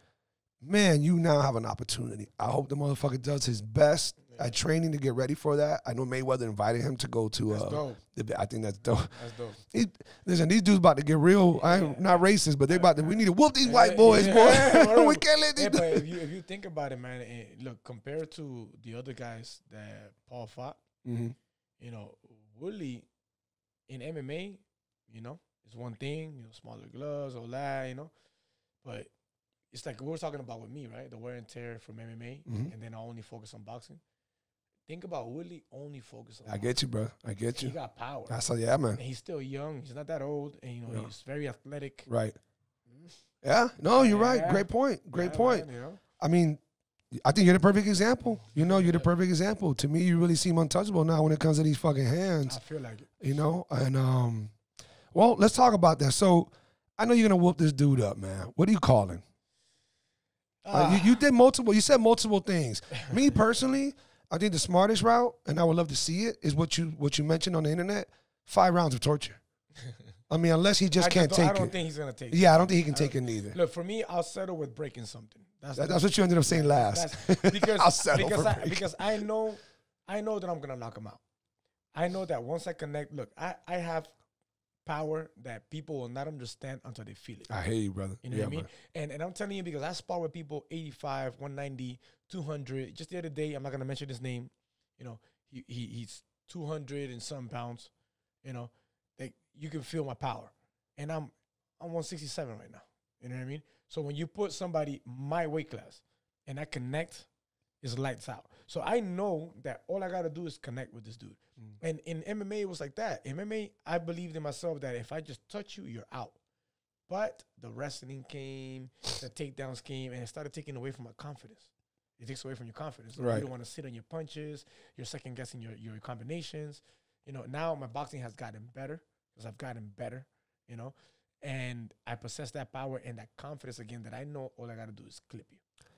Man, you now have an opportunity. I hope the motherfucker does his best at training to get ready for that. I know Mayweather invited him to go to. I think that's dope. That's dope. Listen, these dudes about to get real. I'm not racist, but they about to. We need to whoop these white boys, boy. We can't let these. But if you think about it, man, look, compared to the other guys that Paul fought, you know, Woodley in MMA, you know, is one thing. You know, smaller gloves, all that, you know, but it's like we were talking about with me, right? The wear and tear from MMA, and then I only focus on boxing. Think about Woodley only focus on boxing. Get you, bro. I get you. He got power. That's yeah, man. And he's still young. He's not that old, and you know he's very athletic. Right. Yeah. No, you're right. Great point. Great point. Man, you know? I mean, I think you're the perfect example. You know, you're the perfect example. To me, you really seem untouchable now when it comes to these fucking hands. I feel like it. You know, and well, let's talk about that. So, I know you're gonna whoop this dude up, man. What are you calling? You did multiple. You said multiple things. Me personally, I think the smartest route, and I would love to see it, is what you mentioned on the internet: 5 rounds of torture. I mean, unless he just can't take it. I don't think he's gonna take it. Yeah, I don't think he can take it neither. Look, for me, I'll settle with breaking something. That's what you ended up saying last. Because I know that I'm gonna knock him out. I know that once I connect, look, I have power that people will not understand until they feel it. I hear you, brother. You know what I mean? And I'm telling you because I spar with people 85, 190, 200. Just the other day, I'm not going to mention his name. You know, he's 200 and some pounds. You know, like you can feel my power. And I'm 167 right now. You know what I mean? So when you put somebody my weight class and I connect, it's lights out. So I know that all I got to do is connect with this dude. And in MMA, it was like that. In MMA, I believed in myself that if I just touch you, you're out. But the wrestling came, the takedowns came, and it started taking away from my confidence. It takes away from your confidence. Right. You don't want to sit on your punches. You're second guessing your combinations. You know, now my boxing has gotten better because I've gotten better, you know, and I possess that power and that confidence again that I know all I got to do is clip you.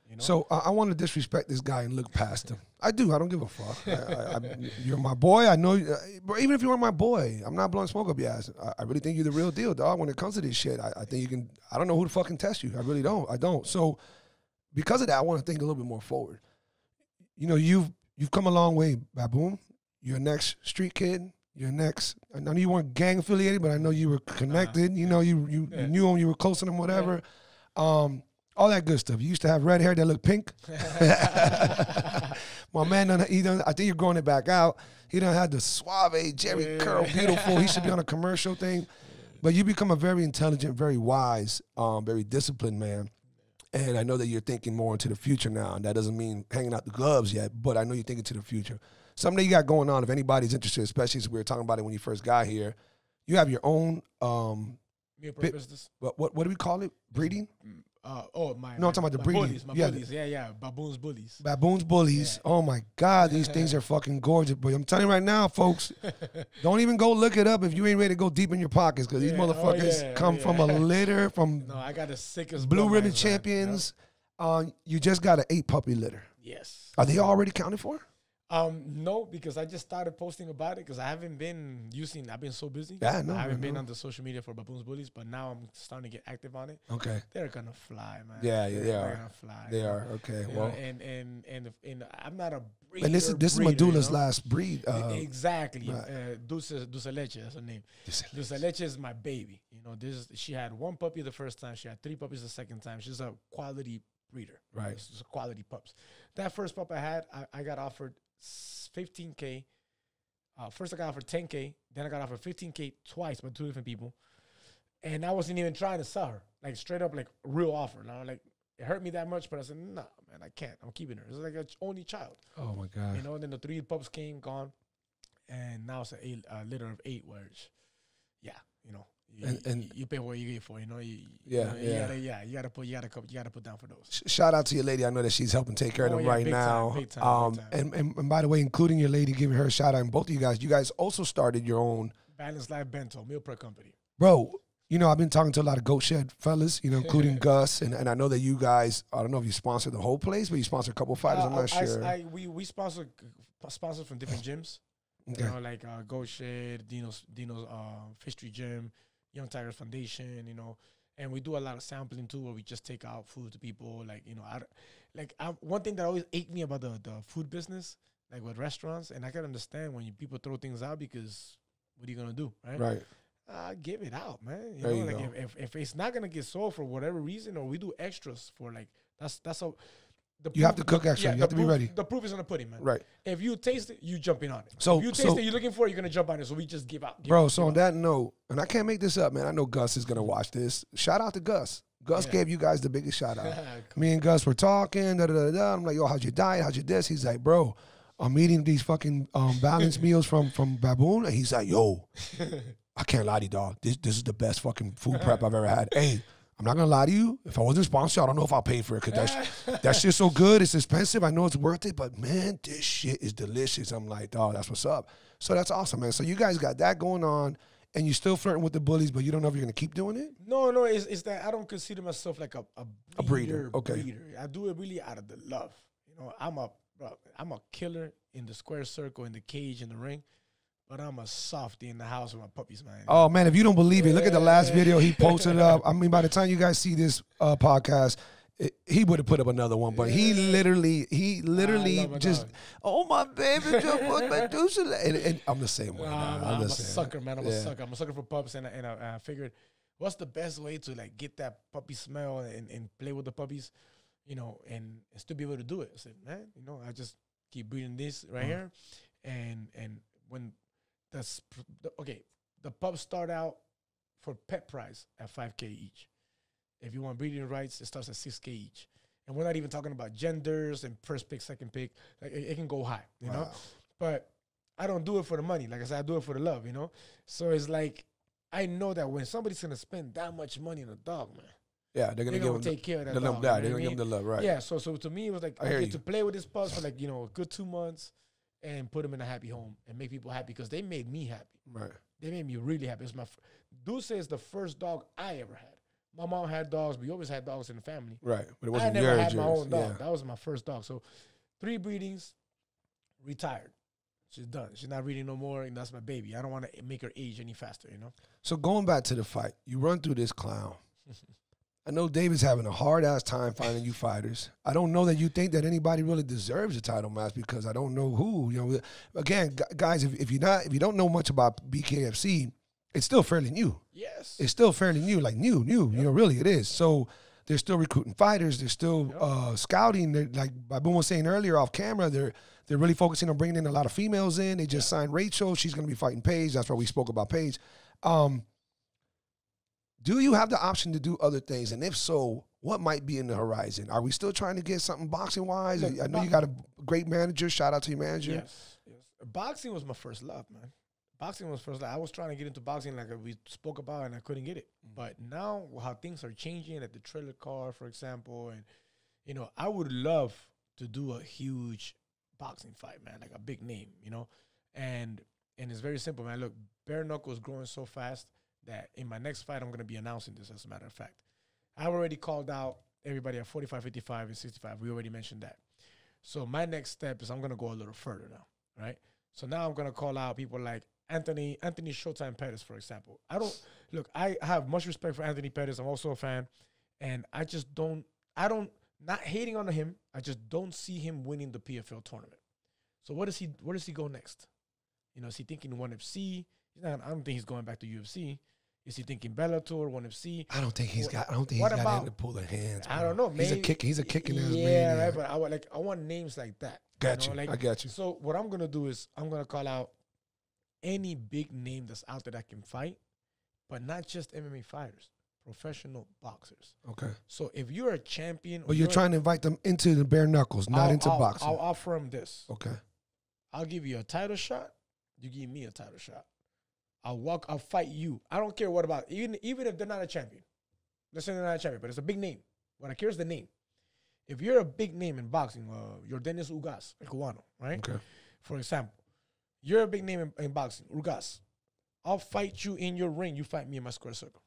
You know? So I want to disrespect this guy and look past him. I do. I don't give a fuck. You're my boy. I know. Even if you weren't my boy, I'm not blowing smoke up your ass. I really think you're the real deal, dog. When it comes to this shit, I think you can. I don't know who to fucking test you. I really don't. I don't. So because of that, I want to think a little bit more forward. You know, you've come a long way, Baboon. You're next street kid. You're next. I know you weren't gang affiliated, but I know you were connected. You know, you knew him. You were close to him. Whatever. Yeah. All that good stuff. You used to have red hair that looked pink. My man, I think you're growing it back out. He done had the suave, Jerry curl, beautiful. He should be on a commercial thing. But you become a very intelligent, very wise, very disciplined man. And I know that you're thinking more into the future now. And that doesn't mean hanging out the gloves yet, but I know you're thinking to the future. Something that you got going on, if anybody's interested, especially as we were talking about it when you first got here, you have your own business. What do we call it? Breeding? I'm talking about the breeding. Bullies, bullies. Yeah. Baboon's Bullies. Baboon's Bullies. Yeah. Oh, my God. These things are fucking gorgeous. But I'm telling you right now, folks, don't even go look it up if you ain't ready to go deep in your pockets because these motherfuckers come from a litter from I got the sickest Blue Ribbon Champions. You just got an 8-puppy litter. Yes. Are they already counted for? No, because I just started posting about it because I haven't been I've been so busy. Yeah, no, I haven't been on the social media for Baboon's Bullies, but now I'm starting to get active on it. Okay. They're gonna fly, man. Yeah, they are. Gonna fly. They are. Okay. Well, and I'm not a breeder. And this is Medulla's last breed. Exactly. Dulce Leche, that's her name. Dulce Leche is my baby. You know, she had 1 puppy the first time. She had 3 puppies the second time. She's a quality breeder. Right. It's quality pups. That first pup I had, I got offered $15K. First I got offered $10K. Then I got offered $15K twice by 2 different people. And I wasn't even trying to sell her. Like straight up, like real offer. Now, like it hurt me that much, but I said, nah, man, I can't. I'm keeping her. It's like an only child. Oh my God. You know, and then the 3 pups came, gone. And now it's a litter of 8 words. Yeah, you know. You pay what you get for, you know. You gotta put down for those. Shout out to your lady. I know that she's helping take care of them right now. Big time. And by the way, including your lady, giving her a shout out, and both of you guys also started your own Balanced Life Bento Meal Prep Company. Bro, you know, I've been talking to a lot of Goat Shed fellas, you know, including Gus, and I know that you guys, I don't know if you sponsor the whole place, but you sponsor a couple of fighters. I'm not sure. We sponsor sponsors from different gyms. Okay. You know, like Goat Shed, Dino's Fish Street Gym, Young Tigers Foundation, you know, and we do a lot of sampling too, where we just take out food to people. Like, you know, one thing that always ate me about the food business, like with restaurants, and I can understand when people throw things out because what are you gonna do, right? Right. Give it out, man. You know, like if it's not gonna get sold for whatever reason, or we do extras for like that's how. You have to cook extra. You have to be ready. The proof is in the pudding, man. Right. If you taste it, you jumping on it. So if you taste it, you're looking for it, you're gonna jump on it. So we just give out. On that note, and I can't make this up, man. I know Gus is gonna watch this. Shout out to Gus. Gus gave you guys the biggest shout out. Cool. Me and Gus were talking. I'm like, yo, how's your diet? How's your this? He's like, bro, I'm eating these fucking balanced meals from Baboon, and he's like, yo, I can't lie to you, dog. This is the best fucking food prep I've ever had. Hey. I'm not gonna lie to you. If I wasn't sponsored, I don't know if I'll pay for it because that shit's so good. It's expensive. I know it's worth it, but man, this shit is delicious. I'm like, dog, that's what's up. So that's awesome, man. So you guys got that going on, and you're still flirting with the bullies, but you don't know if you're gonna keep doing it. No, it's that I don't consider myself like a breeder. Okay. Breeder. I do it really out of the love. You know, I'm a killer in the square circle, in the cage, in the ring. But I'm a softie in the house with my puppies, man. Oh, man, if you don't believe it, look at the last video he posted up. I mean, by the time you guys see this podcast, he would have put up another one. But he literally just, oh, my baby, just put Medusa. And I'm the same way. I'm a sucker, man. I'm a sucker. I'm a sucker for pups. And I figured, what's the best way to, like, get that puppy smell and play with the puppies, you know, and still be able to do it? I said, man, you know, I just keep breeding this right here. And when... the pups start out for pet price at $5K each. If you want breeding rights, it starts at $6K each. And we're not even talking about genders and first pick, second pick. Like it can go high, you know? But I don't do it for the money. Like I said, I do it for the love, you know? So it's like, I know that when somebody's going to spend that much money on a dog, man. Yeah, they're going to give him take care of that the dog. They're going to give him the love, right. Yeah, so to me, it was like, I get to play with this pups for like, you know, a good 2 months and put him in a happy home and make people happy because they made me happy. Right. They made me really happy. It's Dulce is the first dog I ever had. My mom had dogs. We always had dogs in the family. Right. But it wasn't I never had my own dog. Yeah. That was my first dog. So 3 breedings, retired. She's done. She's not breeding no more, and that's my baby. I don't want to make her age any faster, you know? So going back to the fight, you run through this clown. I know David's having a hard-ass time finding you fighters. I don't know that you think that anybody really deserves a title match because I don't know who. You know, again, guys, if you don't know much about BKFC, it's still fairly new. Yes. It's still fairly new, like new. Yep. You know, really it is. So they're still recruiting fighters. They're still scouting. They're, like Baboon was saying earlier off camera, they're really focusing on bringing in a lot of females in. They just signed Rachel. She's going to be fighting Paige. That's why we spoke about Paige. Do you have the option to do other things? And if so, what might be in the horizon? Are we still trying to get something boxing-wise? I know you got a great manager. Shout out to your manager. Yes. Boxing was my first love, man. Boxing was first love. I was trying to get into boxing like we spoke about, and I couldn't get it. But now how things are changing at the trailer car, for example, and, you know, I would love to do a huge boxing fight, man, like a big name, you know. And it's very simple, man. Look, Bare Knuckle is growing so fast that in my next fight, I'm going to be announcing this, as a matter of fact. I've already called out everybody at 45, 55, and 65. We already mentioned that. So my next step is I'm going to go a little further now, right? So now I'm going to call out people like Anthony Showtime Pettis, for example. I have much respect for Anthony Pettis. I'm also a fan. And not hating on him, I just don't see him winning the PFL tournament. So where does he go next? You know, is he thinking 1FC? I don't think he's going back to UFC. Is he thinking Bellator, 1FC? I don't think he's got him to pull the hands. Bro. I don't know. Maybe, he's a kicking ass man. Yeah, right. But I want names like that. Got you. I got you. So what I'm gonna do is I'm gonna call out any big name that's out there that can fight, but not just MMA fighters, professional boxers. Okay. So if you're a champion, but you're trying to invite them into the bare knuckles, not into boxing. I'll offer them this. Okay. I'll give you a title shot. You give me a title shot. I'll fight you. I don't care what about, even if they're not a champion. Let's say they're not a champion, but it's a big name. What I care is the name. If you're a big name in boxing, you're Dennis Ugas, el cubano, right? Okay. For example, you're a big name in boxing, Ugas. I'll fight you in your ring. You fight me in my square circle.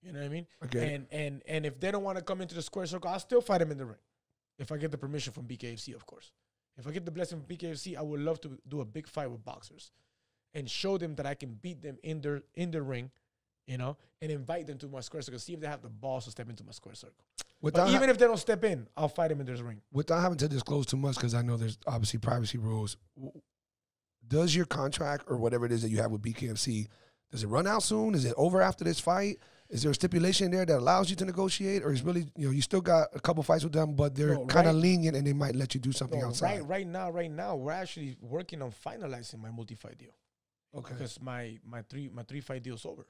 You know what I mean? Okay. And if they don't want to come into the square circle, I'll still fight them in the ring. If I get the permission from BKFC, of course. If I get the blessing from BKFC, I would love to do a big fight with boxers and show them that I can beat them in their ring, you know, and invite them to my square circle. See if they have the balls to step into my square circle. But even if they don't step in, I'll fight them in their ring. Without having to disclose too much, because I know there's obviously privacy rules, does your contract or whatever it is that you have with BKFC, does it run out soon? Is it over after this fight? Is there a stipulation there that allows you to negotiate, or is really, you know, you still got a couple fights with them, but they're kind of lenient and they might let you do something outside? Right now, we're actually working on finalizing my multi-fight deal. Okay. Because my three fight deal's over.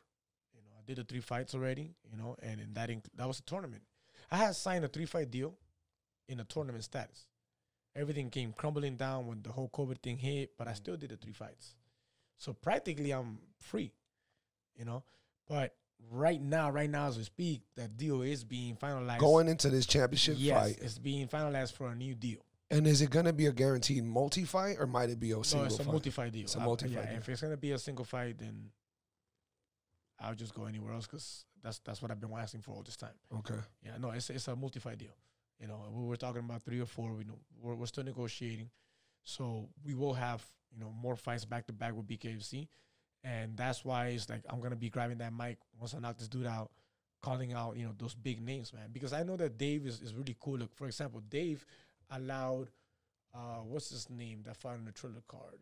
You know, I did the 3 fights already. You know, and that was a tournament. I had signed a 3-fight deal in a tournament status. Everything came crumbling down when the whole COVID thing hit, but I still did the 3 fights. So practically, I'm free. You know, but right now as we speak, that deal is being finalized. Going into this championship fight. Yes, it's being finalized for a new deal. And is it going to be a guaranteed multi-fight, or might it be a single fight? No, it's a multi-fight deal. It's a multi-fight deal. If it's going to be a single fight, then I'll just go anywhere else because that's what I've been asking for all this time. Okay. Yeah, no, it's a multi-fight deal. You know, we were talking about 3 or 4. We know we're still negotiating. So we will have, you know, more fights back-to-back with BKFC. And that's why it's like I'm going to be grabbing that mic once I knock this dude out, calling out, you know, those big names, man. Because I know that Dave is really cool. Look, for example, Dave allowed, what's his name that fought on the Triller card?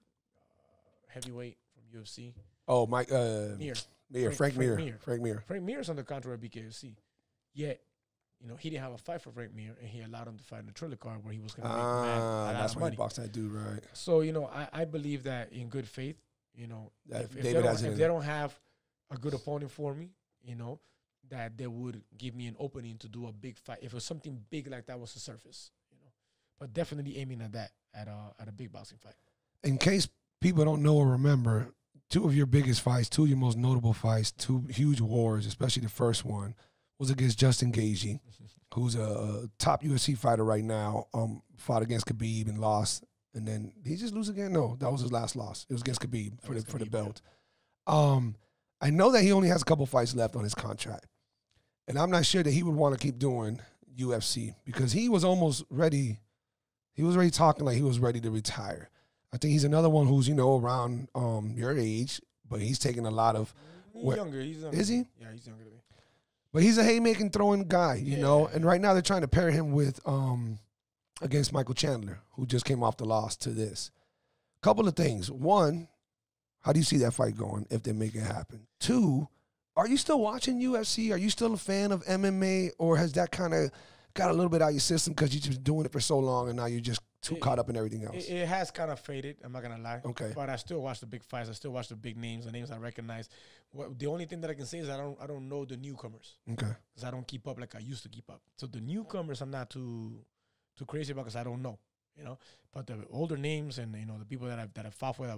Heavyweight from UFC. Oh, Mike. Frank Mir. Frank Mir's on the contrary at BKFC. Yet, you know, he didn't have a fight for Frank Mir, and he allowed him to fight in the Triller card where he was going to make a lot that's of why money. He boxed that dude, right? So, you know, I believe that in good faith, you know, if they don't have a good opponent for me, you know, that they would give me an opening to do a big fight. If it was something big like that was to surface, you know. But definitely aiming at that, at a big boxing fight. In case people don't know or remember, two of your biggest fights, two of your most notable fights, two huge wars, especially the first one, was against Justin Gaethje, who's a top UFC fighter right now, fought against Khabib and lost. And then he just lose again? No, that was his last loss. It was against Khabib for the belt. Yeah. I know that he only has a couple fights left on his contract. And I'm not sure that he would want to keep doing UFC because he was almost ready. He was already talking like he was ready to retire. I think he's another one who's, around your age, but he's taking a lot of... He's younger. Is he? Yeah, he's younger than me. But he's a haymaking throwing guy, you know? And right now they're trying to pair him with... against Michael Chandler, who just came off the loss to this. Couple of things. One, how do you see that fight going if they make it happen? Two, are you still watching UFC? Are you still a fan of MMA? Or has that kind of got a little bit out of your system because you've been doing it for so long and now you're just too caught up in everything else? It has kind of faded, I'm not going to lie. Okay. But I still watch the big fights. I still watch the big names, the names I recognize. The only thing that I can say is I don't know the newcomers. Okay. Because I don't keep up like I used to keep up. So the newcomers I'm not too crazy about because I don't know, But the older names and the people that I've fought with,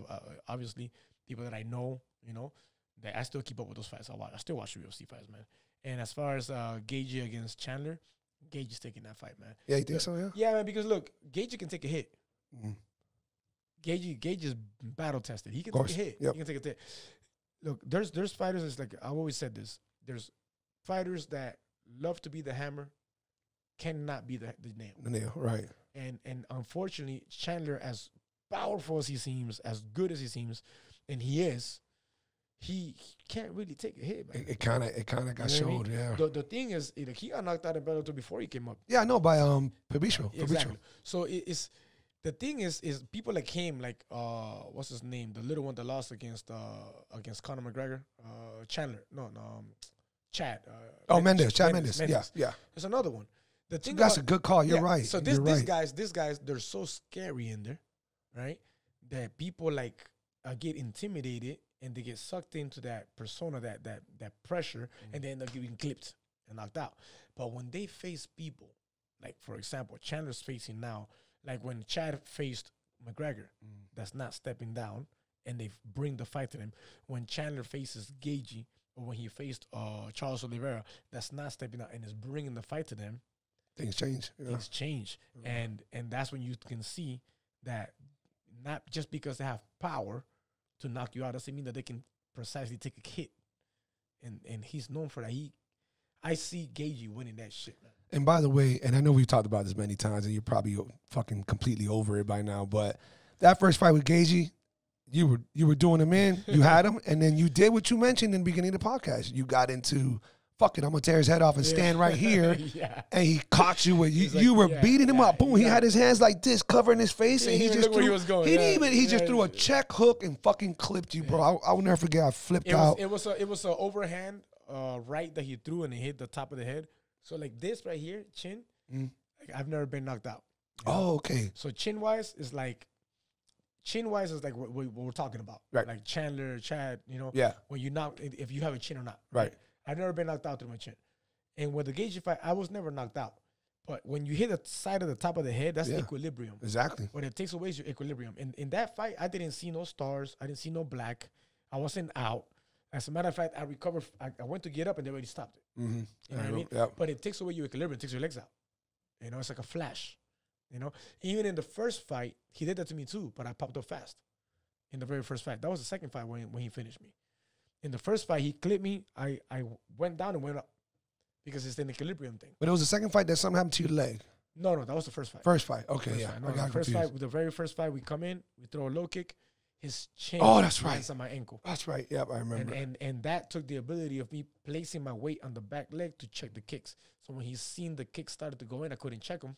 obviously people that I know, that I still keep up with those fights. I still watch UFC fights, man. And as far as Gaethje against Chandler, Gaethje's taking that fight, man. Yeah, you think so? Yeah. Yeah, man. Because look, Gaethje can take a hit. Gaethje's battle tested. He can take a hit. Yep. He can take a hit. Look, there's fighters. It's like I've always said this. There's fighters that love to be the hammer. Cannot be the nail. The nail, right. And unfortunately, Chandler, as powerful as he seems, as good as he seems, and he can't really take a hit, man. It kind of got showed, yeah. The thing is, he got knocked out in Bellator before he came up. Yeah, I know, by Pabisho. Exactly. So it's the thing is people like him, like what's his name, the little one that lost against Conor McGregor, Chandler, Chad. Mendes, Chad Mendes. Yeah. There's another one. The thing that's a good call. You're right. So these guys, they're so scary in there, right? That people get intimidated and they get sucked into that persona, that pressure, and they end up getting clipped and knocked out. But when they face people, like for example, Chandler's facing now, like when Chad faced McGregor, that's not stepping down, and they bring the fight to them. When Chandler faces Gaethje, or when he faced Charles Oliveira, that's not stepping out and is bringing the fight to them. Things change. Yeah. Things change. And that's when you can see that not just because they have power to knock you out doesn't mean that they can precisely take a hit. And he's known for that. I see Gaethje winning that shit, man. And by the way, and I know we've talked about this many times, and you're probably fucking completely over it by now, but that first fight with Gaethje, you were doing him in, you had him, and then you did what you mentioned in the beginning of the podcast. You got into, fuck it, I'm going to tear his head off and stand right here. And he caught you with, you were beating him up. Boom, he had his hands like this, covering his face, and he just threw, he just threw a check hook and fucking clipped you, bro. I will never forget, I flipped out. It was an overhand right that he threw, and it hit the top of the head. So like this right here, chin, like I've never been knocked out. Oh, okay. So chin-wise is like what we're talking about. Right. Like Chandler, Chad, Yeah. when you knock, if you have a chin or not. Right. I've never been knocked out through my chin. And with the Gaethje fight, I was never knocked out. But when you hit the side of the top of the head, that's equilibrium. Exactly. What it takes away is your equilibrium. And in that fight, I didn't see no stars. I didn't see no black. I wasn't out. As a matter of fact, I recovered. I went to get up, and they already stopped it. Mm-hmm. You know what I mean? Yep. But it takes away your equilibrium. It takes your legs out. It's like a flash. Even in the first fight, he did that to me too, but I popped up fast. In the very first fight. That was the second fight when he finished me. In the first fight, he clipped me. I went down and went up because it's an equilibrium thing. But it was the second fight that something happened to your leg. No, that was the first fight. First fight. Okay, first yeah. Fight. No, the very first fight, we come in, we throw a low kick. His chin that's right. lands on my ankle. That's right. Yep, I remember. And that took the ability of me placing my weight on the back leg to check the kicks. So when he's seen the kicks started to go in, I couldn't check them.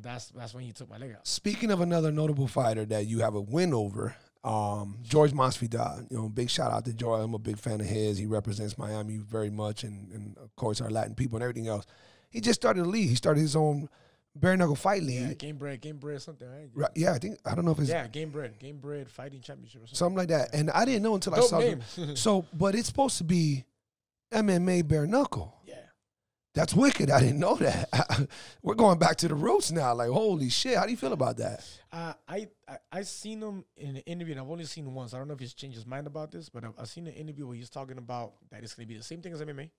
That's when he took my leg out. Speaking of another notable fighter that you have a win over, Jorge Masvidal. Big shout out to Jorge. I'm a big fan of his. He represents Miami very much, and of course our Latin people and everything else. He just started a league. He started his own Bare Knuckle Fight League. Yeah, Game Bread, something. Right? Right, yeah, I don't know if it's Game Bread Fighting Championship or something like that. And I didn't know until I saw it. So, but it's supposed to be MMA bare knuckle. Yeah. That's wicked. I didn't know that. We're going back to the roots now. Like, holy shit. How do you feel about that? I seen him in an interview, and I've only seen him once. I don't know if he's changed his mind about this, but I've seen an interview where he's talking about that it's going to be the same thing as MMA,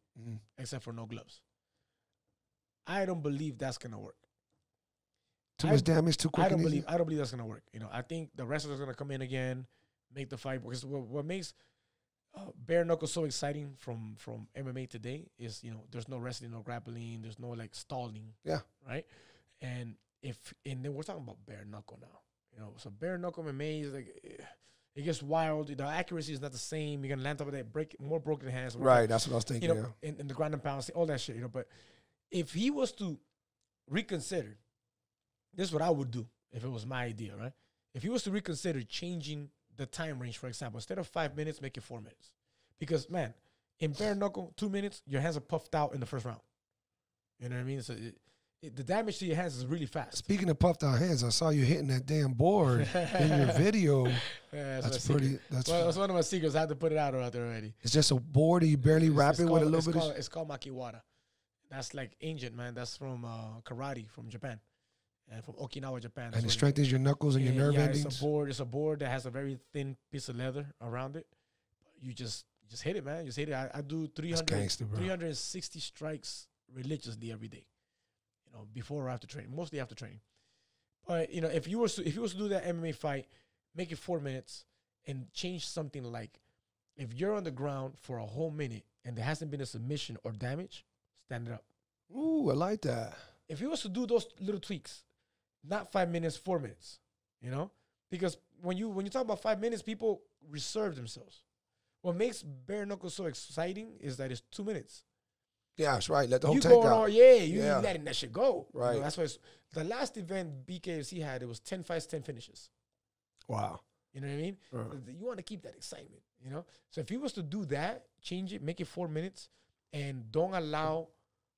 except for no gloves. I don't believe that's going to work. Too much damage, too quick. I don't believe that's going to work. You know, I think the wrestlers are going to come in again, make the fight. Because what makes bare knuckle so exciting from MMA today is, you know, there's no wrestling, no grappling, there's no like stalling. Yeah. Right. And then we're talking about bare knuckle now. You know, so bare knuckle MMA is like it gets wild. The accuracy is not the same. You're gonna land up with that more broken hands. Right. That's what I was thinking. You know, in the ground and pound, all that shit. You know, but if he was to reconsider, this is what I would do if it was my idea, right? If he was to reconsider changing the time range, for example, instead of 5 minutes, make it 4 minutes. Because, man, in bare knuckle, 2 minutes, your hands are puffed out in the first round. You know what I mean? So the damage to your hands is really fast. Speaking of puffed out hands, I saw you hitting that damn board in your video. Yeah, that's pretty. That's one of my secrets. I had to put it out there already. It's just a board. You barely wrap it with a little bit. It's called makiwara. That's like ancient, man. That's from karate from Japan. And from Okinawa, Japan. And it strengthens your knuckles and your nerve endings. It's a board that has a very thin piece of leather around it. You just hit it, man. Just hit it. I do 360 strikes religiously every day. You know, before or after training, mostly after training. But you know, if you were to do that MMA fight, make it 4 minutes and change something like, if you're on the ground for a whole minute and there hasn't been a submission or damage, stand it up. Ooh, I like that. If he was to do those little tweaks, not 5 minutes, 4 minutes, you know, because when you talk about 5 minutes, people reserve themselves. What makes bare knuckle so exciting is that it's 2 minutes. Yeah, that's right. Let the whole tank out. You letting that shit go. Right. You know, that's why the last event BKFC had, it was 10 fights, 10 finishes. Wow. You know what I mean? You want to keep that excitement, you know? So if he was to do that, change it, make it 4 minutes, and don't allow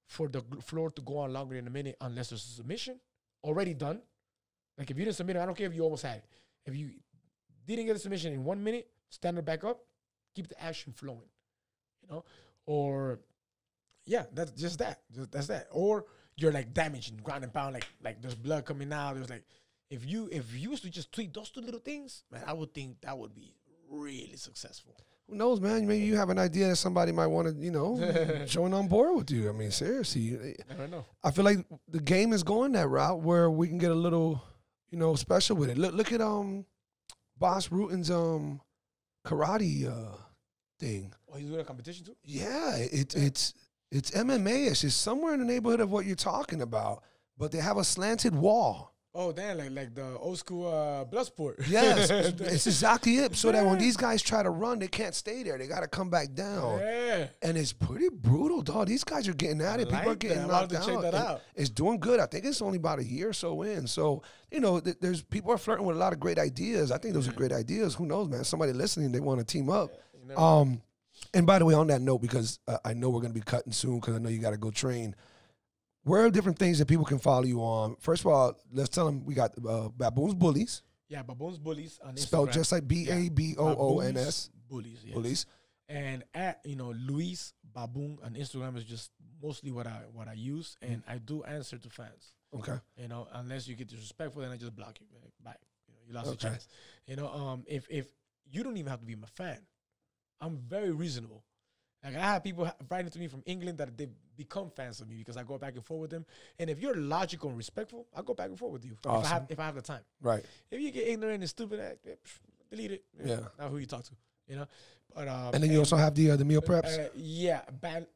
for the floor to go on longer than a minute unless there's a submission already done. Like if you didn't submit it, I don't care if you almost had it. If you didn't get a submission in 1 minute, stand it back up, keep the action flowing, you know? Or, yeah, that's just that. That's that. Or you're like damaging, ground and pound, like there's blood coming out. There's like, if you used to just tweak those two little things, man, I would think that would be really successful. Who knows, man? Maybe you have an idea that somebody might want to, you know, join on board with you. I mean, seriously. I don't know. I feel like the game is going that route where we can get a little, you know, special with it. Look at Boss Rutan's karate thing. Oh, he's doing a competition too? Yeah, it's MMA. It's just somewhere in the neighborhood of what you're talking about, but they have a slanted wall. Oh, damn, like the old school blood sport. Yes, it's exactly it. So that when these guys try to run, they can't stay there. They got to come back down. Yeah. And it's pretty brutal, dog. These guys are getting at it. People are getting knocked out. Check that out. It's doing good. I think it's only about a year or so in. So, you know, there's people are flirting with a lot of great ideas. I think those are great ideas. Who knows, man? Somebody listening, they want to team up. And by the way, on that note, because I know we're going to be cutting soon because I know you got to go train. Where are different things that people can follow you on? First of all, let's tell them we got Baboon's Bullies. Yeah, Baboon's Bullies on Instagram. Spelled just like BABOONS. Bullies, yes. Bullies. And at, you know, Luis Baboon on Instagram is just mostly what I use, and I do answer to fans. Okay. You know, unless you get disrespectful, then I just block you. Bye. You know, you lost your chance. You know, if you don't even have to be my fan, I'm very reasonable. Like I have people writing to me from England that they've become fans of me because I go back and forth with them. And if you're logical and respectful, I'll go back and forth with you. Awesome. If I have the time. Right. If you get ignorant and stupid, delete it. Yeah. Not who you talk to. You know. But and then you also have the meal preps. Yeah.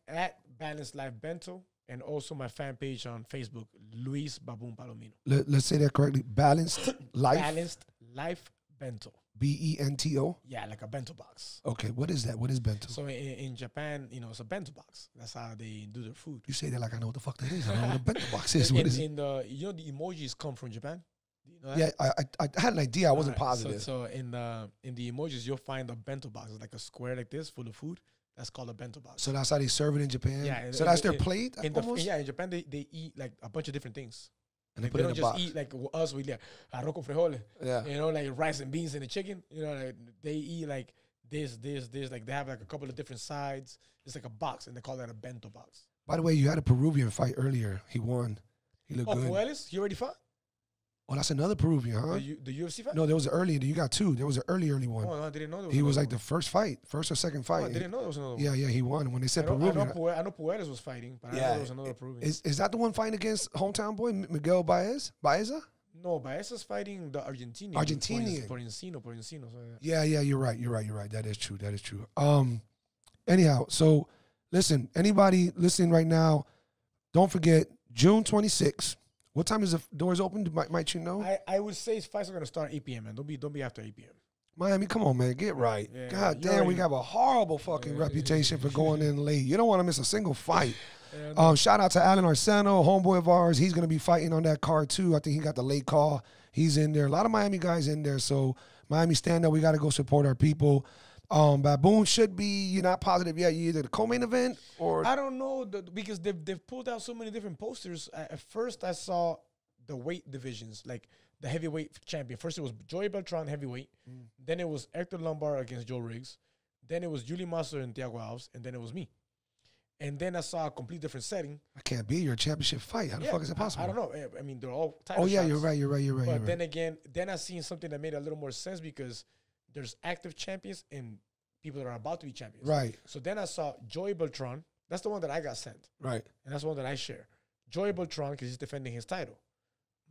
At Balanced Life Bento, and also my fan page on Facebook, Luis Baboon Palomino. Let's say that correctly. Balanced Life. Balanced Life Bento. BENTO? Yeah, like a bento box. Okay, what is that? What is bento? So in Japan, you know, it's a bento box. That's how they do their food. You say that like I know what the fuck that is. I don't know what a bento box is. What is it? You know, the emojis come from Japan. Do you know that? Yeah, I had an idea. I wasn't positive. So in the emojis, you'll find a bento box. It's like a square like this full of food. That's called a bento box. So that's how they serve it in Japan? Yeah. So that's their plate? In Japan, they eat like a bunch of different things. And like they don't just eat like us, we like arroz con frijoles. Yeah. You know, like rice and beans and the chicken. You know, like they eat like this. Like they have like a couple of different sides. It's like a box, and they call that a bento box. By the way, you had a Peruvian fight earlier. He won. He looked good. Puelis? He already fought? Oh, that's another Peruvian, huh? The UFC fight? No, there was an early. You got two. There was an early one. Oh, no, I didn't know there was He was like one. the first or second fight. Oh, I didn't know there was another one. Yeah, he won. When they said I know Peruvian. Puelis was fighting, but I know there was another Peruvian. Is that the one fighting against hometown boy, Miguel Baeza? No, Baeza's fighting the Argentinian. Por Encino. So Yeah, you're right. That is true. Anyhow, so listen, anybody listening right now, don't forget, June 26th. What time is the doors open? Might you know? I would say fights are going to start at 8 p.m., man. Don't be after 8 p.m. Miami, come on, man. Get right. Yeah, God damn, we have a horrible fucking reputation for going in late. You don't want to miss a single fight. Shout out to Alan Arceno, homeboy of ours. He's going to be fighting on that card, too. I think he got the late call. He's in there. A lot of Miami guys in there. So, Miami stand up. We got to go support our people. Baboon should be, you're not positive yet. You either the co-main event or... I don't know, because they've pulled out so many different posters. At first, I saw the weight divisions, like the heavyweight champion. First, it was Joey Beltran, heavyweight. Then it was Hector Lombard against Joe Riggs. Then it was Julie Master and Thiago Alves. And then it was me. And then I saw a complete different setting. I can't be your championship fight. How the fuck is it possible? I don't know. I mean, they're all title yeah, shots. you're right. But then again, I seen something that made a little more sense because there's active champions and people that are about to be champions. Right. So then I saw Joey Beltran. That's the one that I got sent. Right. And that's the one that I share. Joey Beltran, because he's defending his title.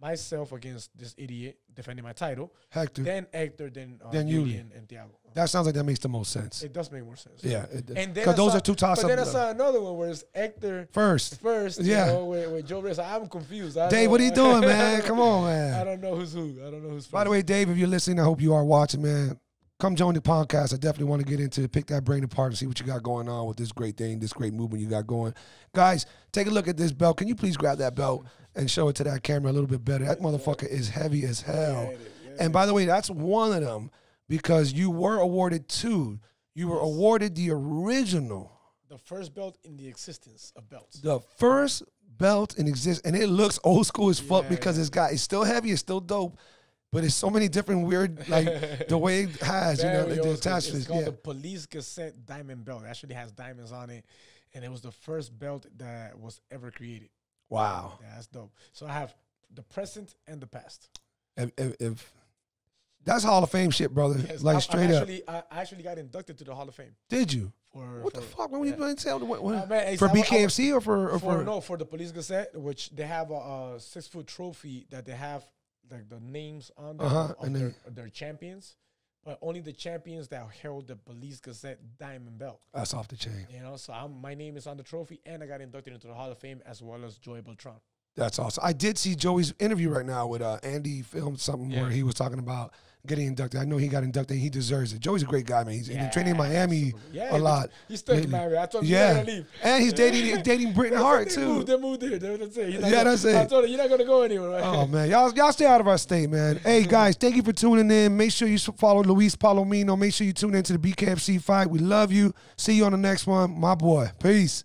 Myself against this idiot defending my title. Hector. Then Hector, then Julian and Thiago. That sounds like that makes the most sense. It does make more sense. Yeah. It does. And then because those are two toss-ups. But then I saw another one where it's Hector first. Yeah. You know, with Joe Riggs. I'm confused. Dave, what are you doing, man? Come on, man. I don't know who's who. I don't know who's first. By the way, Dave, if you're listening, I hope you are watching, man. Come join the podcast. I definitely want to get into it, pick that brain apart and see what you got going on with this great thing, this great movement you got going. Guys, take a look at this belt. Can you please grab that belt and show it to that camera a little bit better? That motherfucker is heavy as hell. And by the way, that's one of them because you were awarded two. You were awarded the original. The first belt in the existence of belts. The first belt in existence. And it looks old school as fuck because it's still heavy. It's still dope. But it's so many different weird, like, the way it has, you know, the attachments. It's called the Police Gazette Diamond Belt. It actually has diamonds on it. And it was the first belt that was ever created. Wow. Yeah, that's dope. So I have the present and the past. If that's Hall of Fame shit, brother. Yes, like, straight up. I actually got inducted to the Hall of Fame. Did you? What the fuck? When you tell for BKFC or for the Police Gazette, which they have a 6-foot trophy that they have like the names on their champions, but only the champions that held the Police Gazette Diamond Belt. That's off the chain. You know, so my name is on the trophy, and I got inducted into the Hall of Fame as well as Joey Beltran. That's awesome. I did see Joey's interview right now with Andy filmed something where he was talking about getting inducted. I know he got inducted. He deserves it. Joey's a great guy, man. He's been training in Miami a lot. He's still married. I told him he's not gonna leave. And he's dating Britain Hart too. They moved there. That's it. That's it. I told him you're not gonna go anywhere. Right? Oh man, y'all stay out of our state, man. Hey guys, thank you for tuning in. Make sure you follow Luis Palomino. Make sure you tune into the BKFC fight. We love you. See you on the next one, my boy. Peace.